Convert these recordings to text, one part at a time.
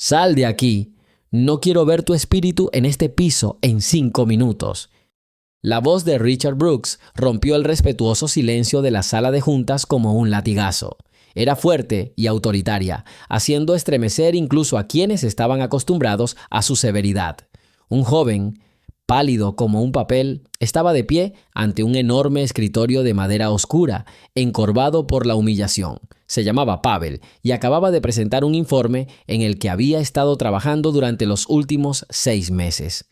Sal de aquí. No quiero ver tu espíritu en este piso en 5 minutos. La voz de Richard Brooks rompió el respetuoso silencio de la sala de juntas como un latigazo. Era fuerte y autoritaria, haciendo estremecer incluso a quienes estaban acostumbrados a su severidad. Un joven, pálido como un papel, estaba de pie ante un enorme escritorio de madera oscura, encorvado por la humillación. Se llamaba Pavel y acababa de presentar un informe en el que había estado trabajando durante los últimos 6 meses.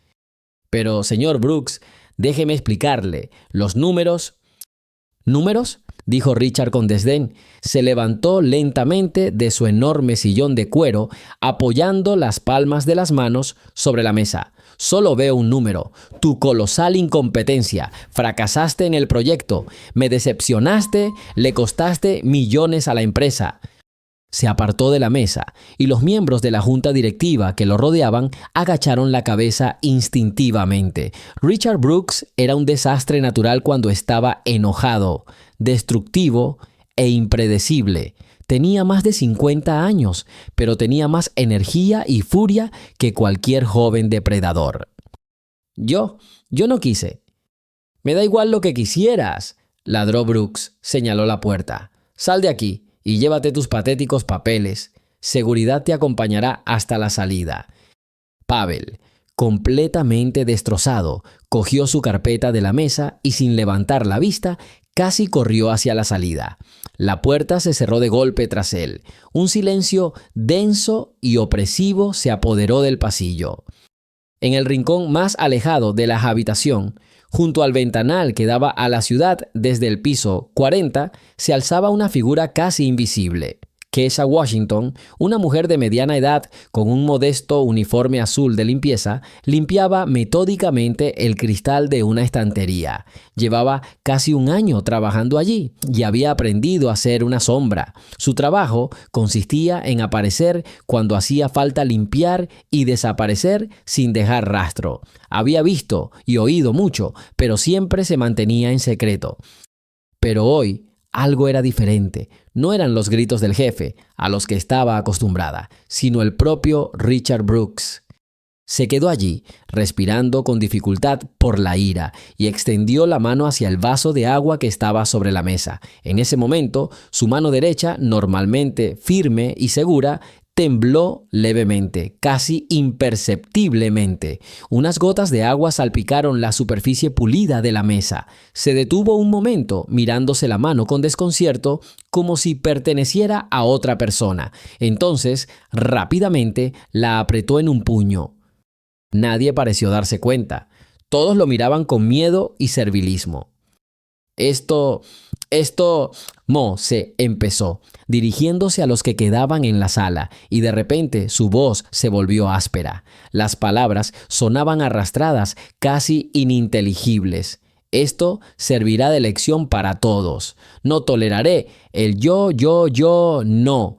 Pero, señor Brooks, déjeme explicarle, los números... ¿Números?, dijo Richard con desdén. Se levantó lentamente de su enorme sillón de cuero, apoyando las palmas de las manos sobre la mesa. Solo veo un número: tu colosal incompetencia. Fracasaste en el proyecto. Me decepcionaste, le costaste millones a la empresa. Se apartó de la mesa y los miembros de la junta directiva que lo rodeaban agacharon la cabeza instintivamente. Richard Brooks era un desastre natural cuando estaba enojado, destructivo e impredecible. Tenía más de 50 años, pero tenía más energía y furia que cualquier joven depredador. Yo no quise. Me da igual lo que quisieras, ladró Brooks, señaló la puerta. Sal de aquí y llévate tus patéticos papeles. Seguridad te acompañará hasta la salida. Pavel, completamente destrozado, cogió su carpeta de la mesa y sin levantar la vista, casi corrió hacia la salida. La puerta se cerró de golpe tras él. Un silencio denso y opresivo se apoderó del pasillo. En el rincón más alejado de la habitación, junto al ventanal que daba a la ciudad desde el piso 40, se alzaba una figura casi invisible. Kesha Washington, una mujer de mediana edad con un modesto uniforme azul de limpieza, limpiaba metódicamente el cristal de una estantería. Llevaba casi un año trabajando allí y había aprendido a ser una sombra. Su trabajo consistía en aparecer cuando hacía falta limpiar y desaparecer sin dejar rastro. Había visto y oído mucho, pero siempre se mantenía en secreto. Pero hoy algo era diferente. No eran los gritos del jefe, a los que estaba acostumbrada, sino el propio Richard Brooks. Se quedó allí, respirando con dificultad por la ira, y extendió la mano hacia el vaso de agua que estaba sobre la mesa. En ese momento, su mano derecha, normalmente firme y segura, tembló levemente, casi imperceptiblemente. Unas gotas de agua salpicaron la superficie pulida de la mesa. Se detuvo un momento, mirándose la mano con desconcierto, como si perteneciera a otra persona. Entonces, rápidamente, la apretó en un puño. Nadie pareció darse cuenta. Todos lo miraban con miedo y servilismo. Mo se empezó, dirigiéndose a los que quedaban en la sala, y de repente su voz se volvió áspera. Las palabras sonaban arrastradas, casi ininteligibles. Esto servirá de lección para todos. No toleraré el no.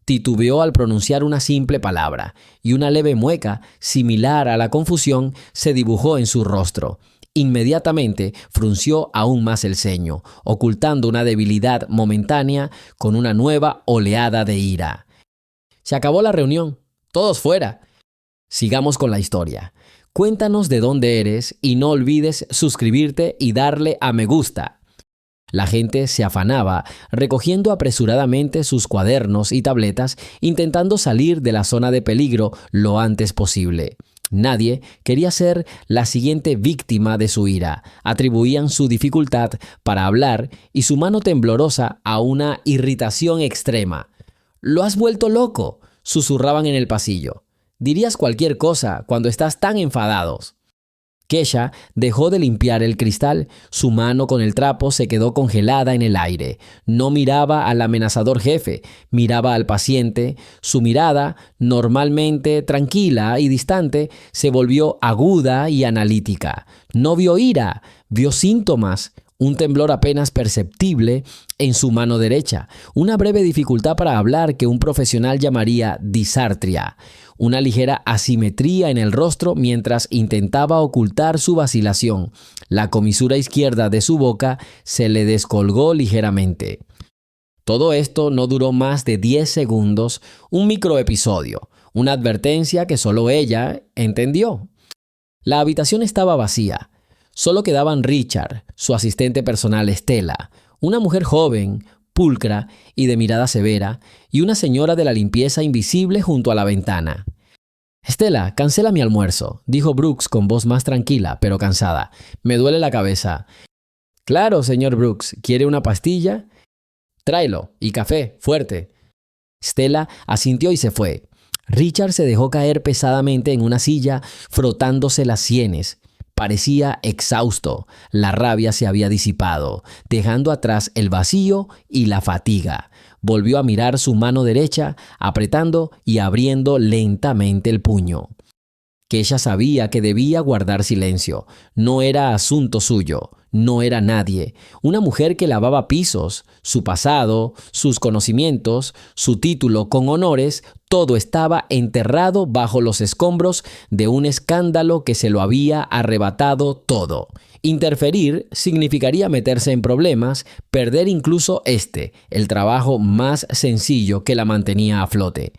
Titubeó al pronunciar una simple palabra, y una leve mueca, similar a la confusión, se dibujó en su rostro. Inmediatamente frunció aún más el ceño, ocultando una debilidad momentánea con una nueva oleada de ira. Se acabó la reunión. Todos fuera. Sigamos con la historia. Cuéntanos de dónde eres y no olvides suscribirte y darle a me gusta. La gente se afanaba, recogiendo apresuradamente sus cuadernos y tabletas, intentando salir de la zona de peligro lo antes posible. Nadie quería ser la siguiente víctima de su ira. Atribuían su dificultad para hablar y su mano temblorosa a una irritación extrema. «¡Lo has vuelto loco!», susurraban en el pasillo. «Dirías cualquier cosa cuando estás tan enfadado». Kesha dejó de limpiar el cristal. Su mano con el trapo se quedó congelada en el aire. No miraba al amenazador jefe, miraba al paciente. Su mirada, normalmente tranquila y distante, se volvió aguda y analítica. No vio ira, vio síntomas. Un temblor apenas perceptible en su mano derecha, una breve dificultad para hablar que un profesional llamaría disartria, una ligera asimetría en el rostro mientras intentaba ocultar su vacilación. La comisura izquierda de su boca se le descolgó ligeramente. Todo esto no duró más de 10 segundos, un microepisodio, una advertencia que solo ella entendió. La habitación estaba vacía. Solo quedaban Richard, su asistente personal Stella, una mujer joven, pulcra y de mirada severa, y una señora de la limpieza invisible junto a la ventana. «Stella, cancela mi almuerzo», dijo Brooks con voz más tranquila, pero cansada. «Me duele la cabeza». «Claro, señor Brooks. ¿Quiere una pastilla?» «Tráelo. Y café, fuerte». Stella asintió y se fue. Richard se dejó caer pesadamente en una silla, frotándose las sienes. Parecía exhausto. La rabia se había disipado, dejando atrás el vacío y la fatiga. Volvió a mirar su mano derecha, apretando y abriendo lentamente el puño. Kesha sabía que debía guardar silencio. No era asunto suyo. No era nadie. Una mujer que lavaba pisos, su pasado, sus conocimientos, su título con honores, todo estaba enterrado bajo los escombros de un escándalo que se lo había arrebatado todo. Interferir significaría meterse en problemas, perder incluso el trabajo más sencillo que la mantenía a flote.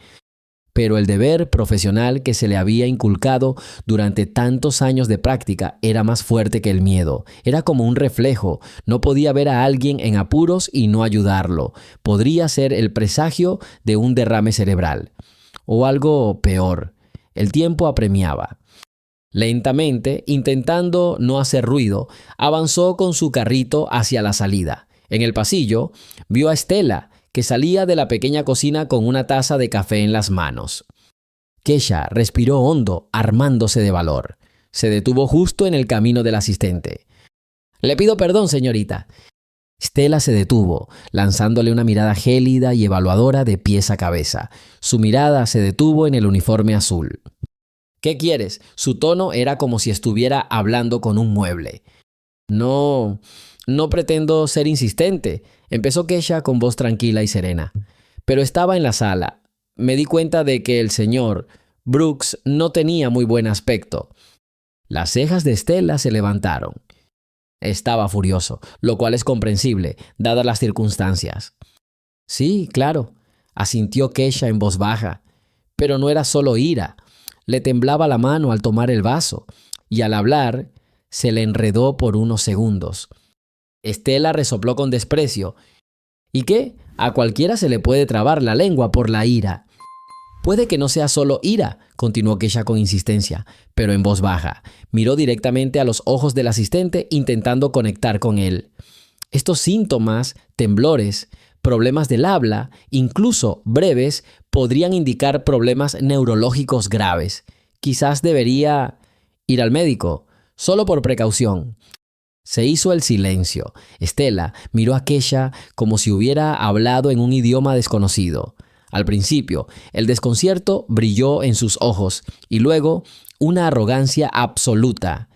Pero el deber profesional que se le había inculcado durante tantos años de práctica era más fuerte que el miedo. Era como un reflejo. No podía ver a alguien en apuros y no ayudarlo. Podría ser el presagio de un derrame cerebral. O algo peor. El tiempo apremiaba. Lentamente, intentando no hacer ruido, avanzó con su carrito hacia la salida. En el pasillo, vio a Stella, que salía de la pequeña cocina con una taza de café en las manos. Kesha respiró hondo, armándose de valor. Se detuvo justo en el camino del asistente. «Le pido perdón, señorita». Stella se detuvo, lanzándole una mirada gélida y evaluadora de pies a cabeza. Su mirada se detuvo en el uniforme azul. «¿Qué quieres?». Su tono era como si estuviera hablando con un mueble. No pretendo ser insistente», empezó Kesha con voz tranquila y serena. «Pero estaba en la sala. Me di cuenta de que el señor Brooks no tenía muy buen aspecto». Las cejas de Stella se levantaron. Estaba furioso, lo cual es comprensible, dadas las circunstancias. «Sí, claro», asintió Kesha en voz baja. Pero no era solo ira. Le temblaba la mano al tomar el vaso, y al hablar se le enredó por unos segundos. Stella resopló con desprecio. «¿Y qué? A cualquiera se le puede trabar la lengua por la ira». «Puede que no sea solo ira», continuó Kesha con insistencia, pero en voz baja. Miró directamente a los ojos del asistente, intentando conectar con él. «Estos síntomas, temblores, problemas del habla, incluso breves, podrían indicar problemas neurológicos graves. Quizás debería ir al médico, solo por precaución». Se hizo el silencio. Stella miró a Kesha como si hubiera hablado en un idioma desconocido. Al principio, el desconcierto brilló en sus ojos y luego una arrogancia absoluta.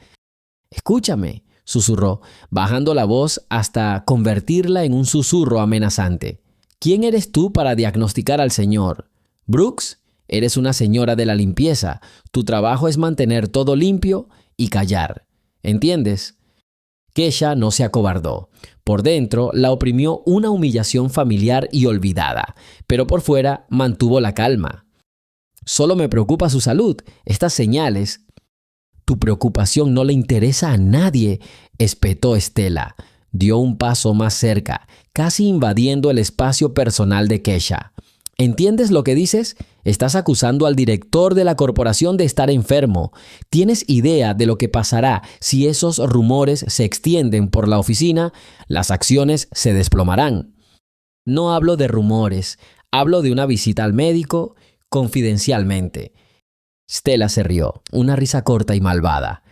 «Escúchame», susurró, bajando la voz hasta convertirla en un susurro amenazante. «¿Quién eres tú para diagnosticar al señor Brooks? Eres una señora de la limpieza. Tu trabajo es mantener todo limpio y callar. ¿Entiendes?». Kesha no se acobardó. Por dentro la oprimió una humillación familiar y olvidada, pero por fuera mantuvo la calma. «Solo me preocupa su salud. Estas señales». «Tu preocupación no le interesa a nadie», espetó Stella. Dio un paso más cerca, casi invadiendo el espacio personal de Kesha. ¿Entiendes lo que dices? Estás acusando al director de la corporación de estar enfermo. ¿Tienes idea de lo que pasará si esos rumores se extienden por la oficina? Las acciones se desplomarán». «No hablo de rumores. Hablo de una visita al médico confidencialmente». Stella se rió, una risa corta y malvada.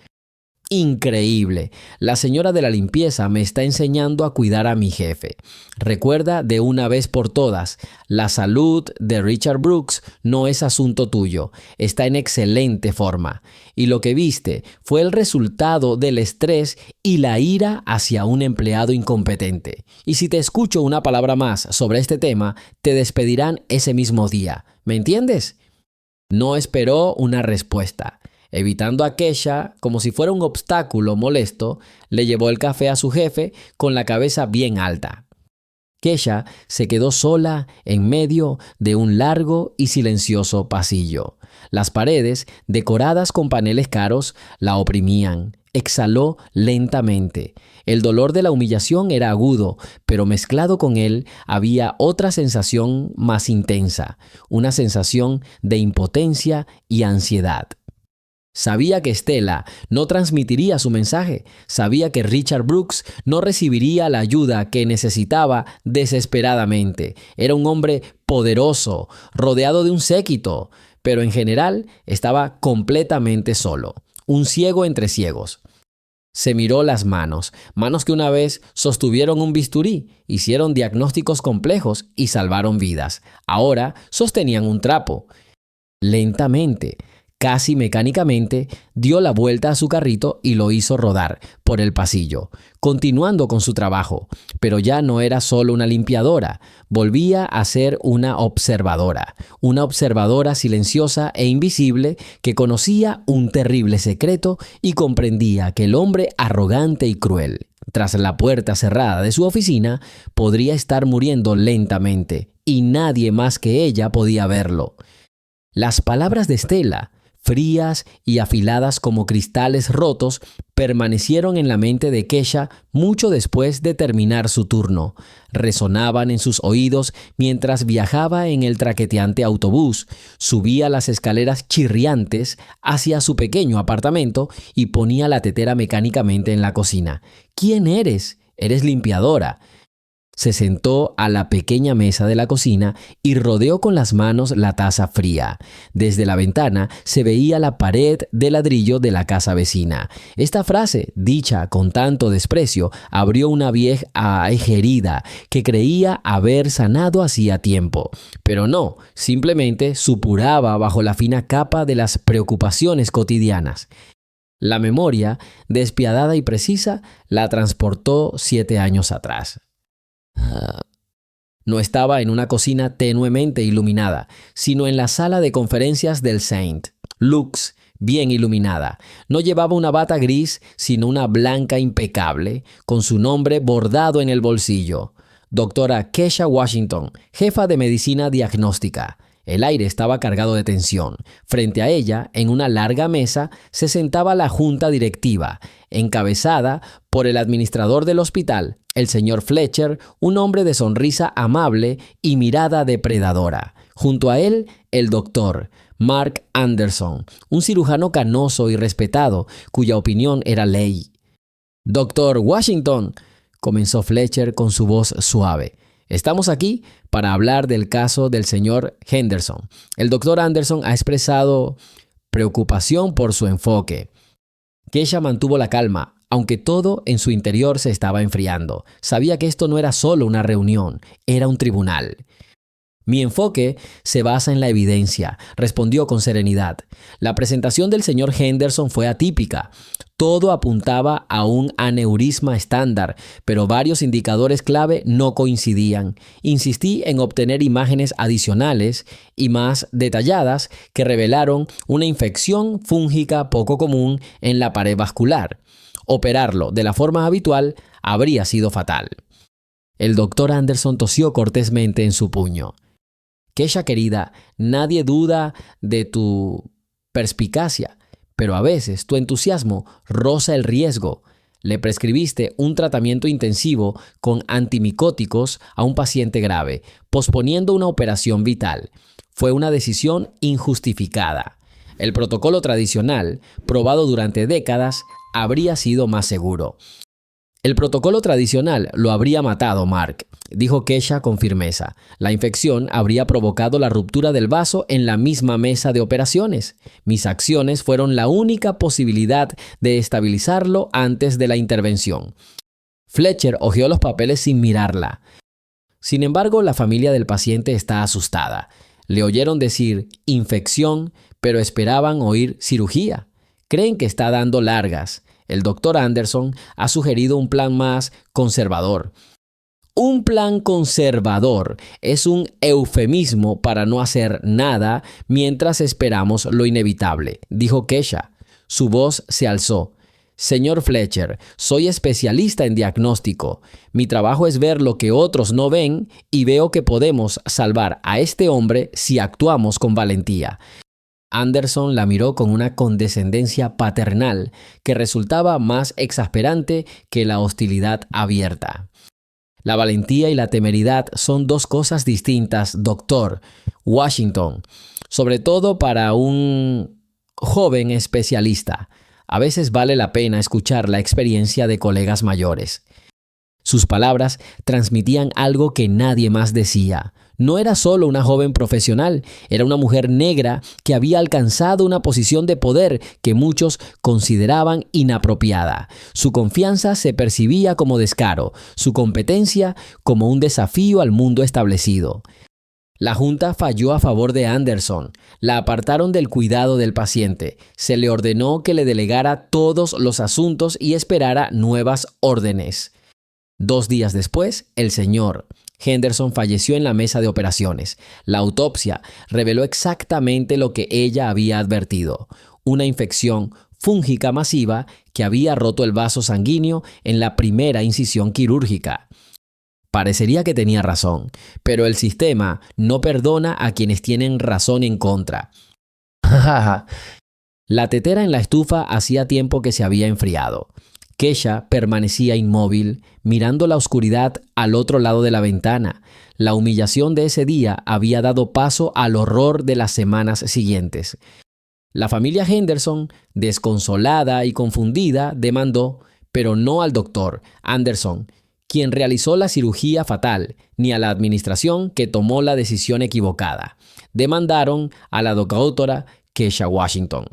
«Increíble. La señora de la limpieza me está enseñando a cuidar a mi jefe. Recuerda de una vez por todas, la salud de Richard Brooks no es asunto tuyo. Está en excelente forma. Y lo que viste fue el resultado del estrés y la ira hacia un empleado incompetente. Y si te escucho una palabra más sobre este tema, te despedirán ese mismo día. ¿Me entiendes?». No esperó una respuesta. Evitando a Kesha como si fuera un obstáculo molesto, le llevó el café a su jefe con la cabeza bien alta. Kesha se quedó sola en medio de un largo y silencioso pasillo. Las paredes, decoradas con paneles caros, la oprimían. Exhaló lentamente. El dolor de la humillación era agudo, pero mezclado con él había otra sensación más intensa, una sensación de impotencia y ansiedad. Sabía que Stella no transmitiría su mensaje. Sabía que Richard Brooks no recibiría la ayuda que necesitaba desesperadamente. Era un hombre poderoso, rodeado de un séquito, pero en general estaba completamente solo, un ciego entre ciegos. Se miró las manos que una vez sostuvieron un bisturí, hicieron diagnósticos complejos y salvaron vidas. Ahora sostenían un trapo. Lentamente, casi mecánicamente, dio la vuelta a su carrito y lo hizo rodar por el pasillo, continuando con su trabajo. Pero ya no era solo una limpiadora, volvía a ser una observadora silenciosa e invisible que conocía un terrible secreto y comprendía que el hombre arrogante y cruel, tras la puerta cerrada de su oficina, podría estar muriendo lentamente, y nadie más que ella podía verlo. Las palabras de Stella, frías y afiladas como cristales rotos, permanecieron en la mente de Kesha mucho después de terminar su turno. Resonaban en sus oídos mientras viajaba en el traqueteante autobús, subía las escaleras chirriantes hacia su pequeño apartamento y ponía la tetera mecánicamente en la cocina. ¿Quién eres? Eres limpiadora. Se sentó a la pequeña mesa de la cocina y rodeó con las manos la taza fría. Desde la ventana se veía la pared de ladrillo de la casa vecina. Esta frase, dicha con tanto desprecio, abrió una vieja herida que creía haber sanado hacía tiempo. Pero no, simplemente supuraba bajo la fina capa de las preocupaciones cotidianas. La memoria, despiadada y precisa, la transportó 7 años atrás. No estaba en una cocina tenuemente iluminada, sino en la sala de conferencias del Saint. Lux, bien iluminada. No llevaba una bata gris, sino una blanca impecable, con su nombre bordado en el bolsillo. Doctora Kesha Washington, jefa de medicina diagnóstica. El aire estaba cargado de tensión. Frente a ella, en una larga mesa, se sentaba la junta directiva, encabezada por el administrador del hospital, el señor Fletcher, un hombre de sonrisa amable y mirada depredadora. Junto a él, el doctor Mark Anderson, un cirujano canoso y respetado, cuya opinión era ley. «Doctor Washington», comenzó Fletcher con su voz suave, «estamos aquí para hablar del caso del señor Henderson. El doctor Anderson ha expresado preocupación por su enfoque». Kesha mantuvo la calma, aunque todo en su interior se estaba enfriando. Sabía que esto no era solo una reunión, era un tribunal. «Mi enfoque se basa en la evidencia», respondió con serenidad. La presentación del señor Henderson fue atípica. Todo apuntaba a un aneurisma estándar, pero varios indicadores clave no coincidían. Insistí en obtener imágenes adicionales y más detalladas que revelaron una infección fúngica poco común en la pared vascular. Operarlo de la forma habitual habría sido fatal. El doctor Anderson tosió cortésmente en su puño. «Kesha querida, nadie duda de tu perspicacia, pero a veces tu entusiasmo roza el riesgo. Le prescribiste un tratamiento intensivo con antimicóticos a un paciente grave, posponiendo una operación vital. Fue una decisión injustificada. El protocolo tradicional, probado durante décadas, habría sido más seguro». «El protocolo tradicional lo habría matado, Mark», dijo Kesha con firmeza. «La infección habría provocado la ruptura del vaso en la misma mesa de operaciones. Mis acciones fueron la única posibilidad de estabilizarlo antes de la intervención». Fletcher hojeó los papeles sin mirarla. Sin embargo, la familia del paciente está asustada. Le oyeron decir infección, pero esperaban oír cirugía. Creen que está dando largas. El doctor Anderson ha sugerido un plan más conservador. Un plan conservador es un eufemismo para no hacer nada mientras esperamos lo inevitable, dijo Kesha. Su voz se alzó. Señor Fletcher, soy especialista en diagnóstico. Mi trabajo es ver lo que otros no ven y veo que podemos salvar a este hombre si actuamos con valentía. Anderson la miró con una condescendencia paternal que resultaba más exasperante que la hostilidad abierta. La valentía y la temeridad son dos cosas distintas, doctor Washington, sobre todo para un joven especialista. A veces vale la pena escuchar la experiencia de colegas mayores. Sus palabras transmitían algo que nadie más decía. No era solo una joven profesional, era una mujer negra que había alcanzado una posición de poder que muchos consideraban inapropiada. Su confianza se percibía como descaro, su competencia como un desafío al mundo establecido. La junta falló a favor de Anderson. La apartaron del cuidado del paciente. Se le ordenó que le delegara todos los asuntos y esperara nuevas órdenes. 2 días después, el señor Henderson falleció en la mesa de operaciones. La autopsia reveló exactamente lo que ella había advertido: una infección fúngica masiva que había roto el vaso sanguíneo en la primera incisión quirúrgica. Parecería que tenía razón, pero el sistema no perdona a quienes tienen razón en contra. La tetera en la estufa hacía tiempo que se había enfriado. Keisha permanecía inmóvil, mirando la oscuridad al otro lado de la ventana. La humillación de ese día había dado paso al horror de las semanas siguientes. La familia Henderson, desconsolada y confundida, demandó, pero no al doctor Anderson, quien realizó la cirugía fatal, ni a la administración que tomó la decisión equivocada. Demandaron a la doctora Keisha Washington.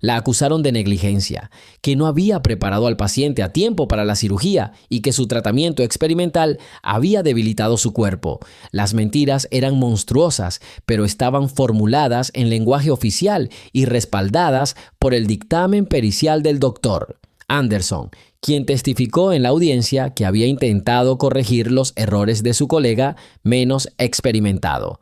La acusaron de negligencia, que no había preparado al paciente a tiempo para la cirugía y que su tratamiento experimental había debilitado su cuerpo. Las mentiras eran monstruosas, pero estaban formuladas en lenguaje oficial y respaldadas por el dictamen pericial del doctor Anderson, quien testificó en la audiencia que había intentado corregir los errores de su colega menos experimentado.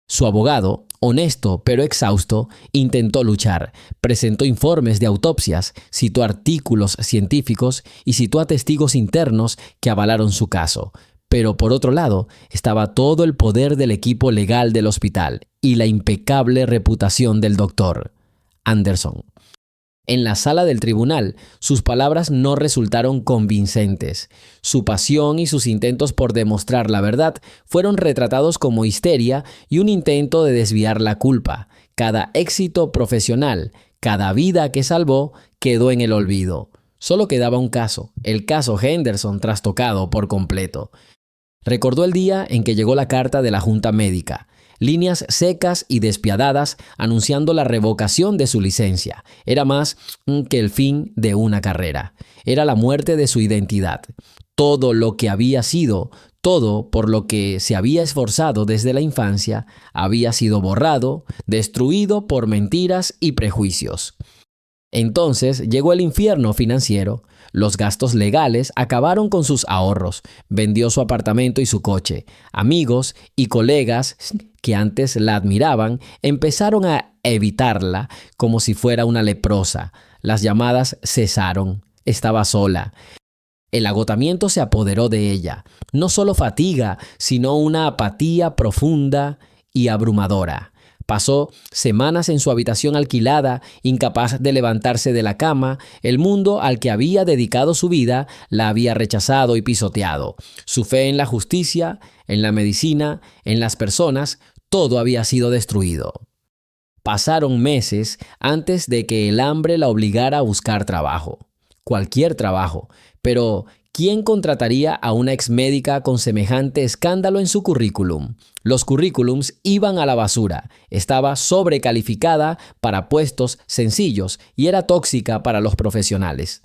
Su abogado, honesto pero exhausto, intentó luchar, presentó informes de autopsias, citó artículos científicos y citó a testigos internos que avalaron su caso. Pero por otro lado, estaba todo el poder del equipo legal del hospital y la impecable reputación del doctor Anderson. En la sala del tribunal, sus palabras no resultaron convincentes. Su pasión y sus intentos por demostrar la verdad fueron retratados como histeria y un intento de desviar la culpa. Cada éxito profesional, cada vida que salvó, quedó en el olvido. Solo quedaba un caso, el caso Henderson, trastocado por completo. Recordó el día en que llegó la carta de la junta médica. Líneas secas y despiadadas anunciando la revocación de su licencia. Era más que el fin de una carrera. Era la muerte de su identidad. Todo lo que había sido, todo por lo que se había esforzado desde la infancia, había sido borrado, destruido por mentiras y prejuicios. Entonces llegó el infierno financiero. Los gastos legales acabaron con sus ahorros. Vendió su apartamento y su coche. Amigos y colegas que antes la admiraban empezaron a evitarla como si fuera una leprosa. Las llamadas cesaron. Estaba sola. El agotamiento se apoderó de ella. No solo fatiga, sino una apatía profunda y abrumadora. Pasó semanas en su habitación alquilada, incapaz de levantarse de la cama. El mundo al que había dedicado su vida la había rechazado y pisoteado. Su fe en la justicia, en la medicina, en las personas, todo había sido destruido. Pasaron meses antes de que el hambre la obligara a buscar trabajo. Cualquier trabajo. Pero ¿quién contrataría a una exmédica con semejante escándalo en su currículum? Los currículums iban a la basura. Estaba sobrecalificada para puestos sencillos y era tóxica para los profesionales.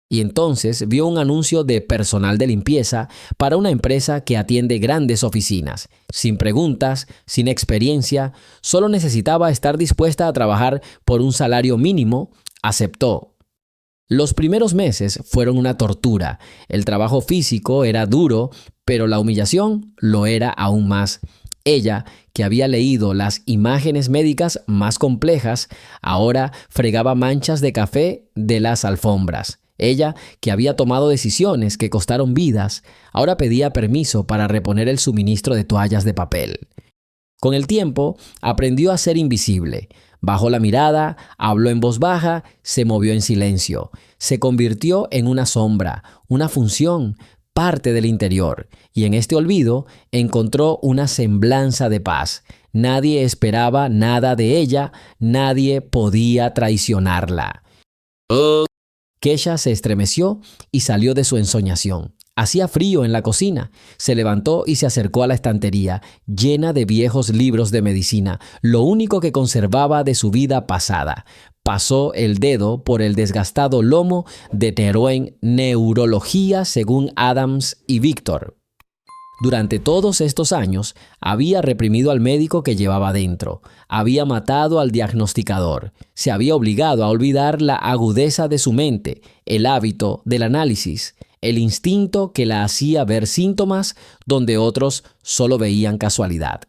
Y entonces vio un anuncio de personal de limpieza para una empresa que atiende grandes oficinas. Sin preguntas, sin experiencia, solo necesitaba estar dispuesta a trabajar por un salario mínimo. Aceptó. Los primeros meses fueron una tortura. El trabajo físico era duro, pero la humillación lo era aún más. Ella que había leído las imágenes médicas más complejas, ahora fregaba manchas de café de las alfombras. Ella, que había tomado decisiones que costaron vidas, ahora pedía permiso para reponer el suministro de toallas de papel. Con el tiempo, aprendió a ser invisible. Bajó la mirada, habló en voz baja, se movió en silencio. Se convirtió en una sombra, una función, parte del interior. Y en este olvido encontró una semblanza de paz. Nadie esperaba nada de ella, nadie podía traicionarla. Kesha se estremeció y salió de su ensoñación. Hacía frío en la cocina. Se levantó y se acercó a la estantería, llena de viejos libros de medicina, lo único que conservaba de su vida pasada. Pasó el dedo por el desgastado lomo de Teruel Neurología según Adams y Victor. Durante todos estos años, había reprimido al médico que llevaba dentro, había matado al diagnosticador, se había obligado a olvidar la agudeza de su mente, el hábito del análisis, el instinto que la hacía ver síntomas donde otros solo veían casualidad.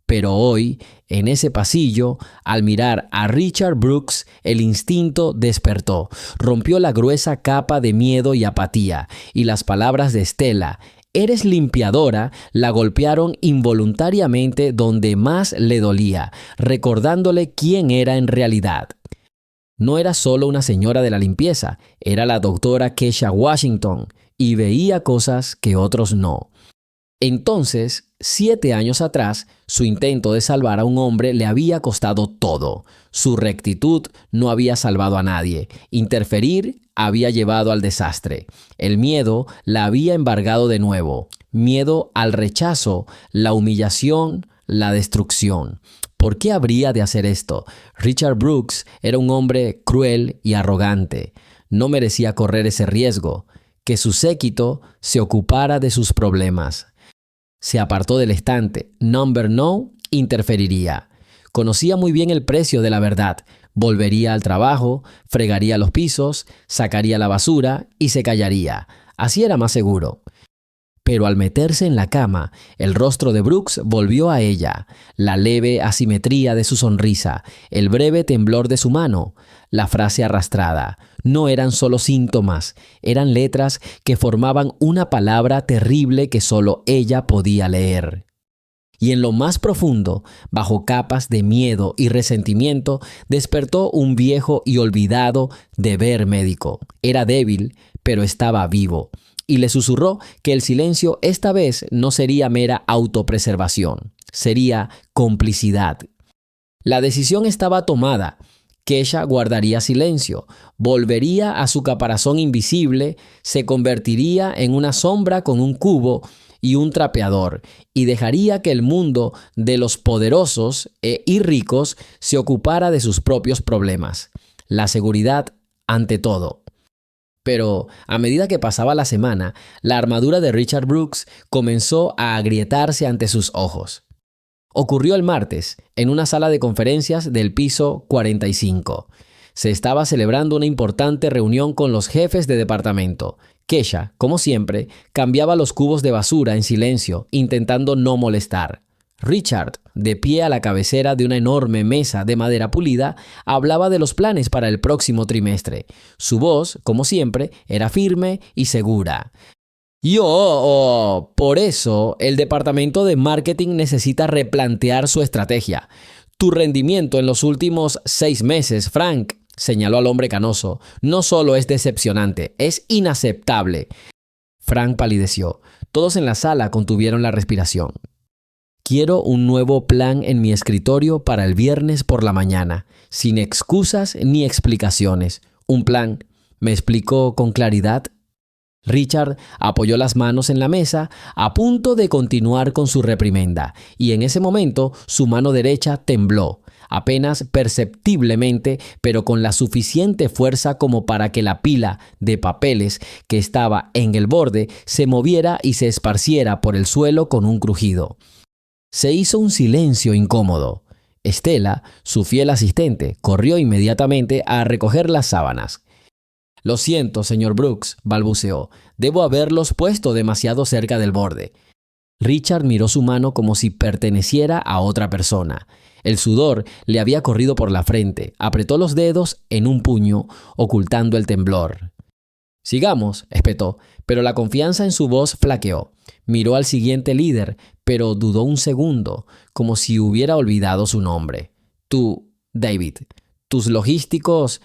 Pero hoy, en ese pasillo, al mirar a Richard Brooks, el instinto despertó, rompió la gruesa capa de miedo y apatía, y las palabras de Stella, «Eres limpiadora», la golpearon involuntariamente donde más le dolía, recordándole quién era en realidad. No era solo una señora de la limpieza, era la doctora Kesha Washington, y veía cosas que otros no. Entonces, 7 años atrás, su intento de salvar a un hombre le había costado todo. Su rectitud no había salvado a nadie. Interferir había llevado al desastre. El miedo la había embargado de nuevo. Miedo al rechazo, la humillación, la destrucción. ¿Por qué habría de hacer esto? Richard Brooks era un hombre cruel y arrogante. No merecía correr ese riesgo. Que su séquito se ocupara de sus problemas. Se apartó del estante. Number No interferiría. Conocía muy bien el precio de la verdad. Volvería al trabajo, fregaría los pisos, sacaría la basura y se callaría. Así era más seguro. Pero al meterse en la cama, el rostro de Brooks volvió a ella, la leve asimetría de su sonrisa, el breve temblor de su mano, la frase arrastrada. No eran solo síntomas, eran letras que formaban una palabra terrible que solo ella podía leer. Y en lo más profundo, bajo capas de miedo y resentimiento, despertó un viejo y olvidado deber médico. Era débil, pero estaba vivo. Y le susurró que el silencio esta vez no sería mera autopreservación, sería complicidad. La decisión estaba tomada. Kesha guardaría silencio, volvería a su caparazón invisible, se convertiría en una sombra con un cubo y un trapeador, y dejaría que el mundo de los poderosos y ricos se ocupara de sus propios problemas. La seguridad ante todo. Pero a medida que pasaba la semana, la armadura de Richard Brooks comenzó a agrietarse ante sus ojos. Ocurrió el martes, en una sala de conferencias del piso 45. Se estaba celebrando una importante reunión con los jefes de departamento. Kesha, como siempre, cambiaba los cubos de basura en silencio, intentando no molestar. Richard, de pie a la cabecera de una enorme mesa de madera pulida, hablaba de los planes para el próximo trimestre. Su voz, como siempre, era firme y segura. Por eso, el departamento de marketing necesita replantear su estrategia. Tu rendimiento en los últimos 6 meses, Frank, señaló al hombre canoso, no solo es decepcionante, es inaceptable. Frank palideció. Todos en la sala contuvieron la respiración. Quiero un nuevo plan en mi escritorio para el viernes por la mañana, sin excusas ni explicaciones. Un plan. ¿Me explicó con claridad? Richard apoyó las manos en la mesa, a punto de continuar con su reprimenda, y en ese momento su mano derecha tembló, apenas perceptiblemente, pero con la suficiente fuerza como para que la pila de papeles que estaba en el borde se moviera y se esparciera por el suelo con un crujido. Se hizo un silencio incómodo. Stella, su fiel asistente, corrió inmediatamente a recoger las sábanas. «Lo siento, señor Brooks», balbuceó. «Debo haberlos puesto demasiado cerca del borde». Richard miró su mano como si perteneciera a otra persona. El sudor le había corrido por la frente. Apretó los dedos en un puño, ocultando el temblor. «Sigamos», espetó, pero la confianza en su voz flaqueó. Miró al siguiente líder, pero dudó un segundo, como si hubiera olvidado su nombre. «Tú, David, tus logísticos...»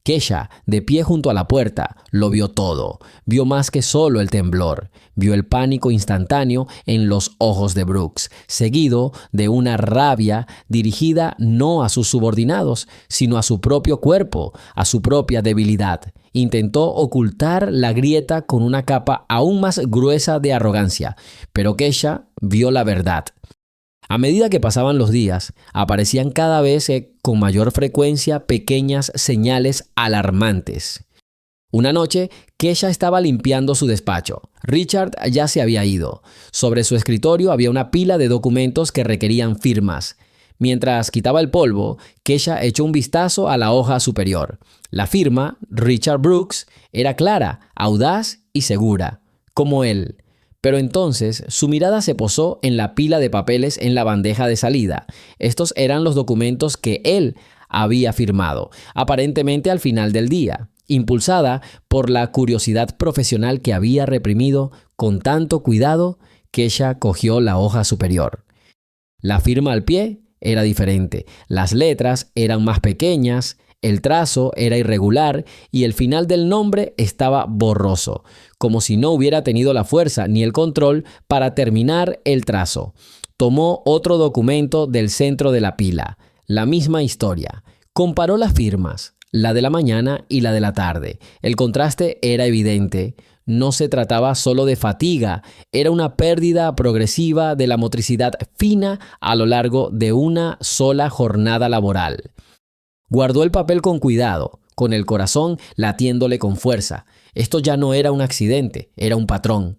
Kesha, de pie junto a la puerta, lo vio todo. Vio más que solo el temblor. Vio el pánico instantáneo en los ojos de Brooks, seguido de una rabia dirigida no a sus subordinados, sino a su propio cuerpo, a su propia debilidad. Intentó ocultar la grieta con una capa aún más gruesa de arrogancia, pero Kesha vio la verdad. A medida que pasaban los días, aparecían cada vez con mayor frecuencia pequeñas señales alarmantes. Una noche, Kesha estaba limpiando su despacho. Richard ya se había ido. Sobre su escritorio había una pila de documentos que requerían firmas. Mientras quitaba el polvo, Kesha echó un vistazo a la hoja superior. La firma, Richard Brooks, era clara, audaz y segura, como él. Pero entonces su mirada se posó en la pila de papeles en la bandeja de salida. Estos eran los documentos que él había firmado, aparentemente al final del día, impulsada por la curiosidad profesional que había reprimido con tanto cuidado. Kesha cogió la hoja superior. La firma al pie era diferente, las letras eran más pequeñas, el trazo era irregular y el final del nombre estaba borroso, como si no hubiera tenido la fuerza ni el control para terminar el trazo. Tomó otro documento del centro de la pila, la misma historia. Comparó las firmas, la de la mañana y la de la tarde. El contraste era evidente. No se trataba solo de fatiga, era una pérdida progresiva de la motricidad fina a lo largo de una sola jornada laboral. Guardó el papel con cuidado, con el corazón latiéndole con fuerza. Esto ya no era un accidente, era un patrón.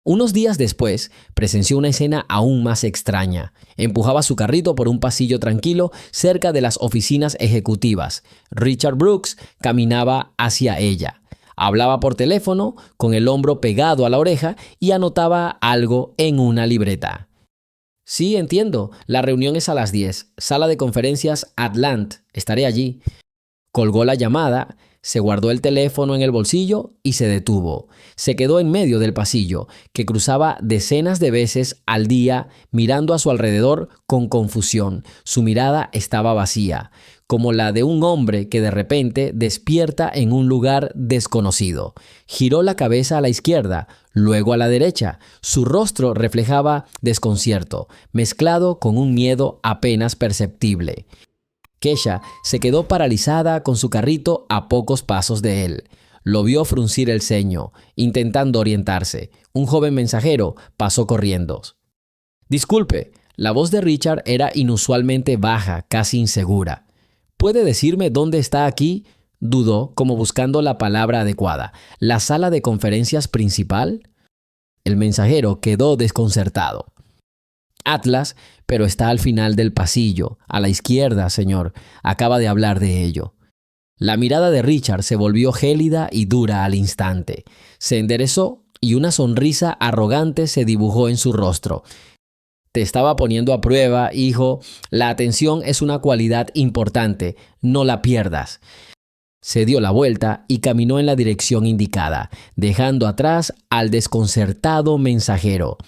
Unos días después, presenció una escena aún más extraña. Empujaba su carrito por un pasillo tranquilo cerca de las oficinas ejecutivas. Richard Brooks caminaba hacia ella. Hablaba por teléfono, con el hombro pegado a la oreja, y anotaba algo en una libreta. «Sí, entiendo. La reunión es a las 10. Sala de conferencias Atlant. Estaré allí». Colgó la llamada, se guardó el teléfono en el bolsillo y se detuvo. Se quedó en medio del pasillo, que cruzaba decenas de veces al día, mirando a su alrededor con confusión. Su mirada estaba vacía, como la de un hombre que de repente despierta en un lugar desconocido. Giró la cabeza a la izquierda, luego a la derecha. Su rostro reflejaba desconcierto, mezclado con un miedo apenas perceptible. Kesha se quedó paralizada con su carrito a pocos pasos de él. Lo vio fruncir el ceño, intentando orientarse. Un joven mensajero pasó corriendo. «Disculpe», la voz de Richard era inusualmente baja, casi insegura. «¿Puede decirme dónde está aquí?», dudó, como buscando la palabra adecuada. «¿La sala de conferencias principal?». El mensajero quedó desconcertado. «Atlas, pero está al final del pasillo, a la izquierda, señor. Acaba de hablar de ello». La mirada de Richard se volvió gélida y dura al instante. Se enderezó y una sonrisa arrogante se dibujó en su rostro. «Te estaba poniendo a prueba, hijo. La atención es una cualidad importante. No la pierdas». Se dio la vuelta y caminó en la dirección indicada, dejando atrás al desconcertado mensajero.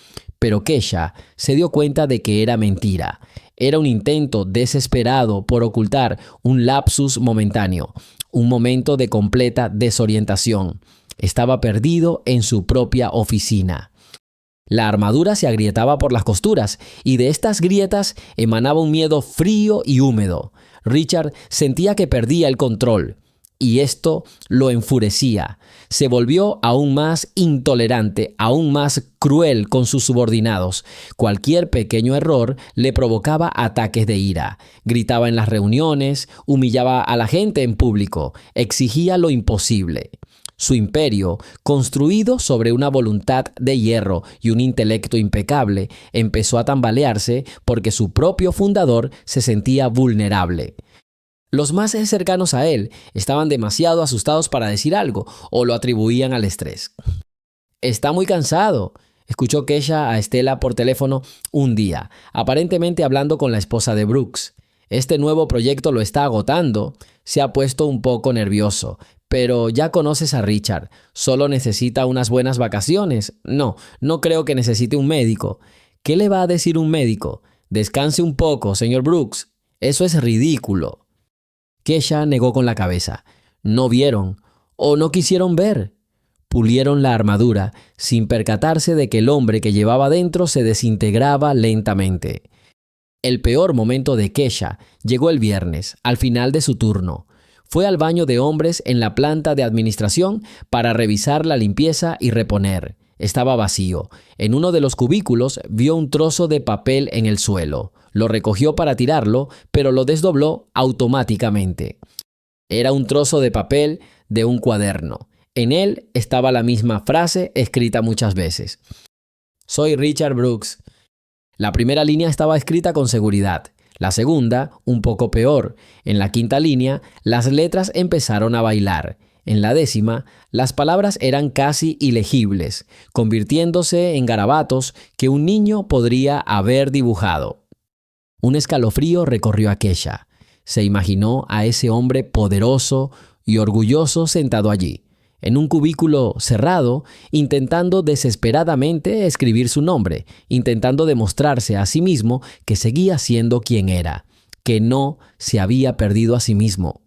Pero Kesha se dio cuenta de que era mentira. Era un intento desesperado por ocultar un lapsus momentáneo, un momento de completa desorientación. Estaba perdido en su propia oficina. La armadura se agrietaba por las costuras y de estas grietas emanaba un miedo frío y húmedo. Richard sentía que perdía el control. Y esto lo enfurecía. Se volvió aún más intolerante, aún más cruel con sus subordinados. Cualquier pequeño error le provocaba ataques de ira. Gritaba en las reuniones, humillaba a la gente en público, exigía lo imposible. Su imperio, construido sobre una voluntad de hierro y un intelecto impecable, empezó a tambalearse porque su propio fundador se sentía vulnerable. Los más cercanos a él estaban demasiado asustados para decir algo o lo atribuían al estrés. «Está muy cansado», escuchó Kesha a Stella por teléfono un día, aparentemente hablando con la esposa de Brooks. Este nuevo proyecto lo está agotando. Se ha puesto un poco nervioso. Pero ya conoces a Richard. Solo necesita unas buenas vacaciones. No creo que necesite un médico. ¿Qué le va a decir un médico? Descanse un poco, señor Brooks. Eso es ridículo. Kesha negó con la cabeza. No vieron o no quisieron ver. Pulieron la armadura sin percatarse de que el hombre que llevaba dentro se desintegraba lentamente. El peor momento de Kesha llegó el viernes, al final de su turno. Fue al baño de hombres en la planta de administración para revisar la limpieza y reponer. Estaba vacío. En uno de los cubículos vio un trozo de papel en el suelo. Lo recogió para tirarlo, pero lo desdobló automáticamente. Era un trozo de papel de un cuaderno. En él estaba la misma frase escrita muchas veces. Soy Richard Brooks. La primera línea estaba escrita con seguridad. La segunda, un poco peor. En la quinta línea, las letras empezaron a bailar. En la décima, las palabras eran casi ilegibles, convirtiéndose en garabatos que un niño podría haber dibujado. Un escalofrío recorrió a Kesha. Se imaginó a ese hombre poderoso y orgulloso sentado allí, en un cubículo cerrado, intentando desesperadamente escribir su nombre, intentando demostrarse a sí mismo que seguía siendo quien era, que no se había perdido a sí mismo.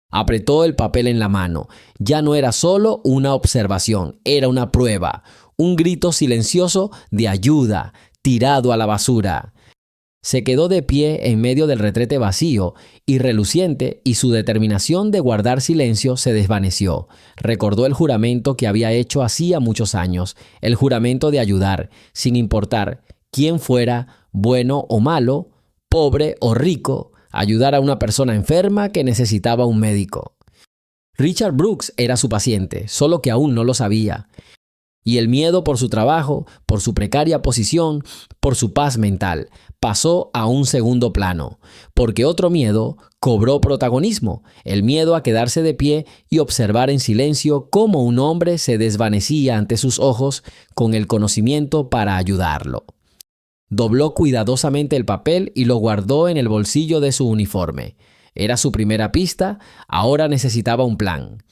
Apretó el papel en la mano. Ya no era solo una observación, era una prueba, un grito silencioso de ayuda, tirado a la basura. Se quedó de pie en medio del retrete vacío y reluciente, y su determinación de guardar silencio se desvaneció. Recordó el juramento que había hecho hacía muchos años, el juramento de ayudar, sin importar quién fuera, bueno o malo, pobre o rico, ayudar a una persona enferma que necesitaba un médico. Richard Brooks era su paciente, solo que aún no lo sabía. Y el miedo por su trabajo, por su precaria posición, por su paz mental, pasó a un segundo plano, porque otro miedo cobró protagonismo, el miedo a quedarse de pie y observar en silencio cómo un hombre se desvanecía ante sus ojos con el conocimiento para ayudarlo. Dobló cuidadosamente el papel y lo guardó en el bolsillo de su uniforme. Era su primera pista, ahora necesitaba un plan.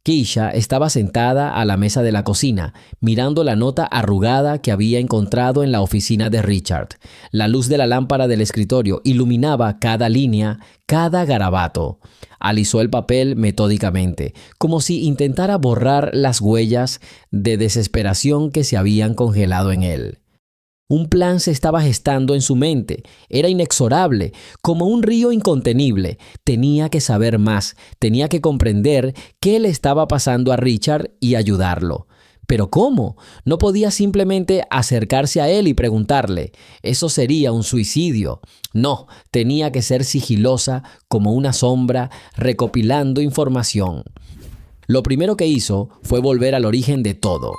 Kesha estaba sentada a la mesa de la cocina, mirando la nota arrugada que había encontrado en la oficina de Richard. La luz de la lámpara del escritorio iluminaba cada línea, cada garabato. Alisó el papel metódicamente, como si intentara borrar las huellas de desesperación que se habían congelado en él. Un plan se estaba gestando en su mente. Era inexorable, como un río incontenible. Tenía que saber más, tenía que comprender qué le estaba pasando a Richard y ayudarlo. ¿Pero cómo? No podía simplemente acercarse a él y preguntarle. Eso sería un suicidio. No, tenía que ser sigilosa como una sombra, recopilando información. Lo primero que hizo fue volver al origen de todo,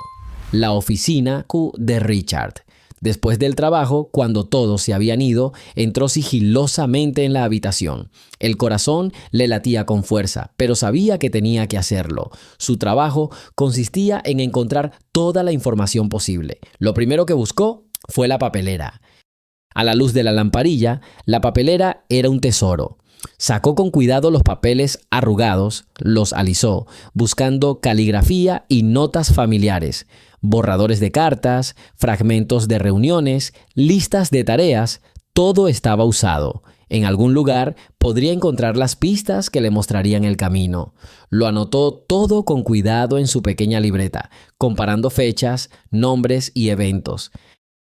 la oficina de Richard. Después del trabajo, cuando todos se habían ido, entró sigilosamente en la habitación. El corazón le latía con fuerza, pero sabía que tenía que hacerlo. Su trabajo consistía en encontrar toda la información posible. Lo primero que buscó fue la papelera. A la luz de la lamparilla, la papelera era un tesoro. Sacó con cuidado los papeles arrugados, los alisó, buscando caligrafía y notas familiares, borradores de cartas, fragmentos de reuniones, listas de tareas. Todo estaba usado. En algún lugar podría encontrar las pistas que le mostrarían el camino. Lo anotó todo con cuidado en su pequeña libreta, comparando fechas, nombres y eventos.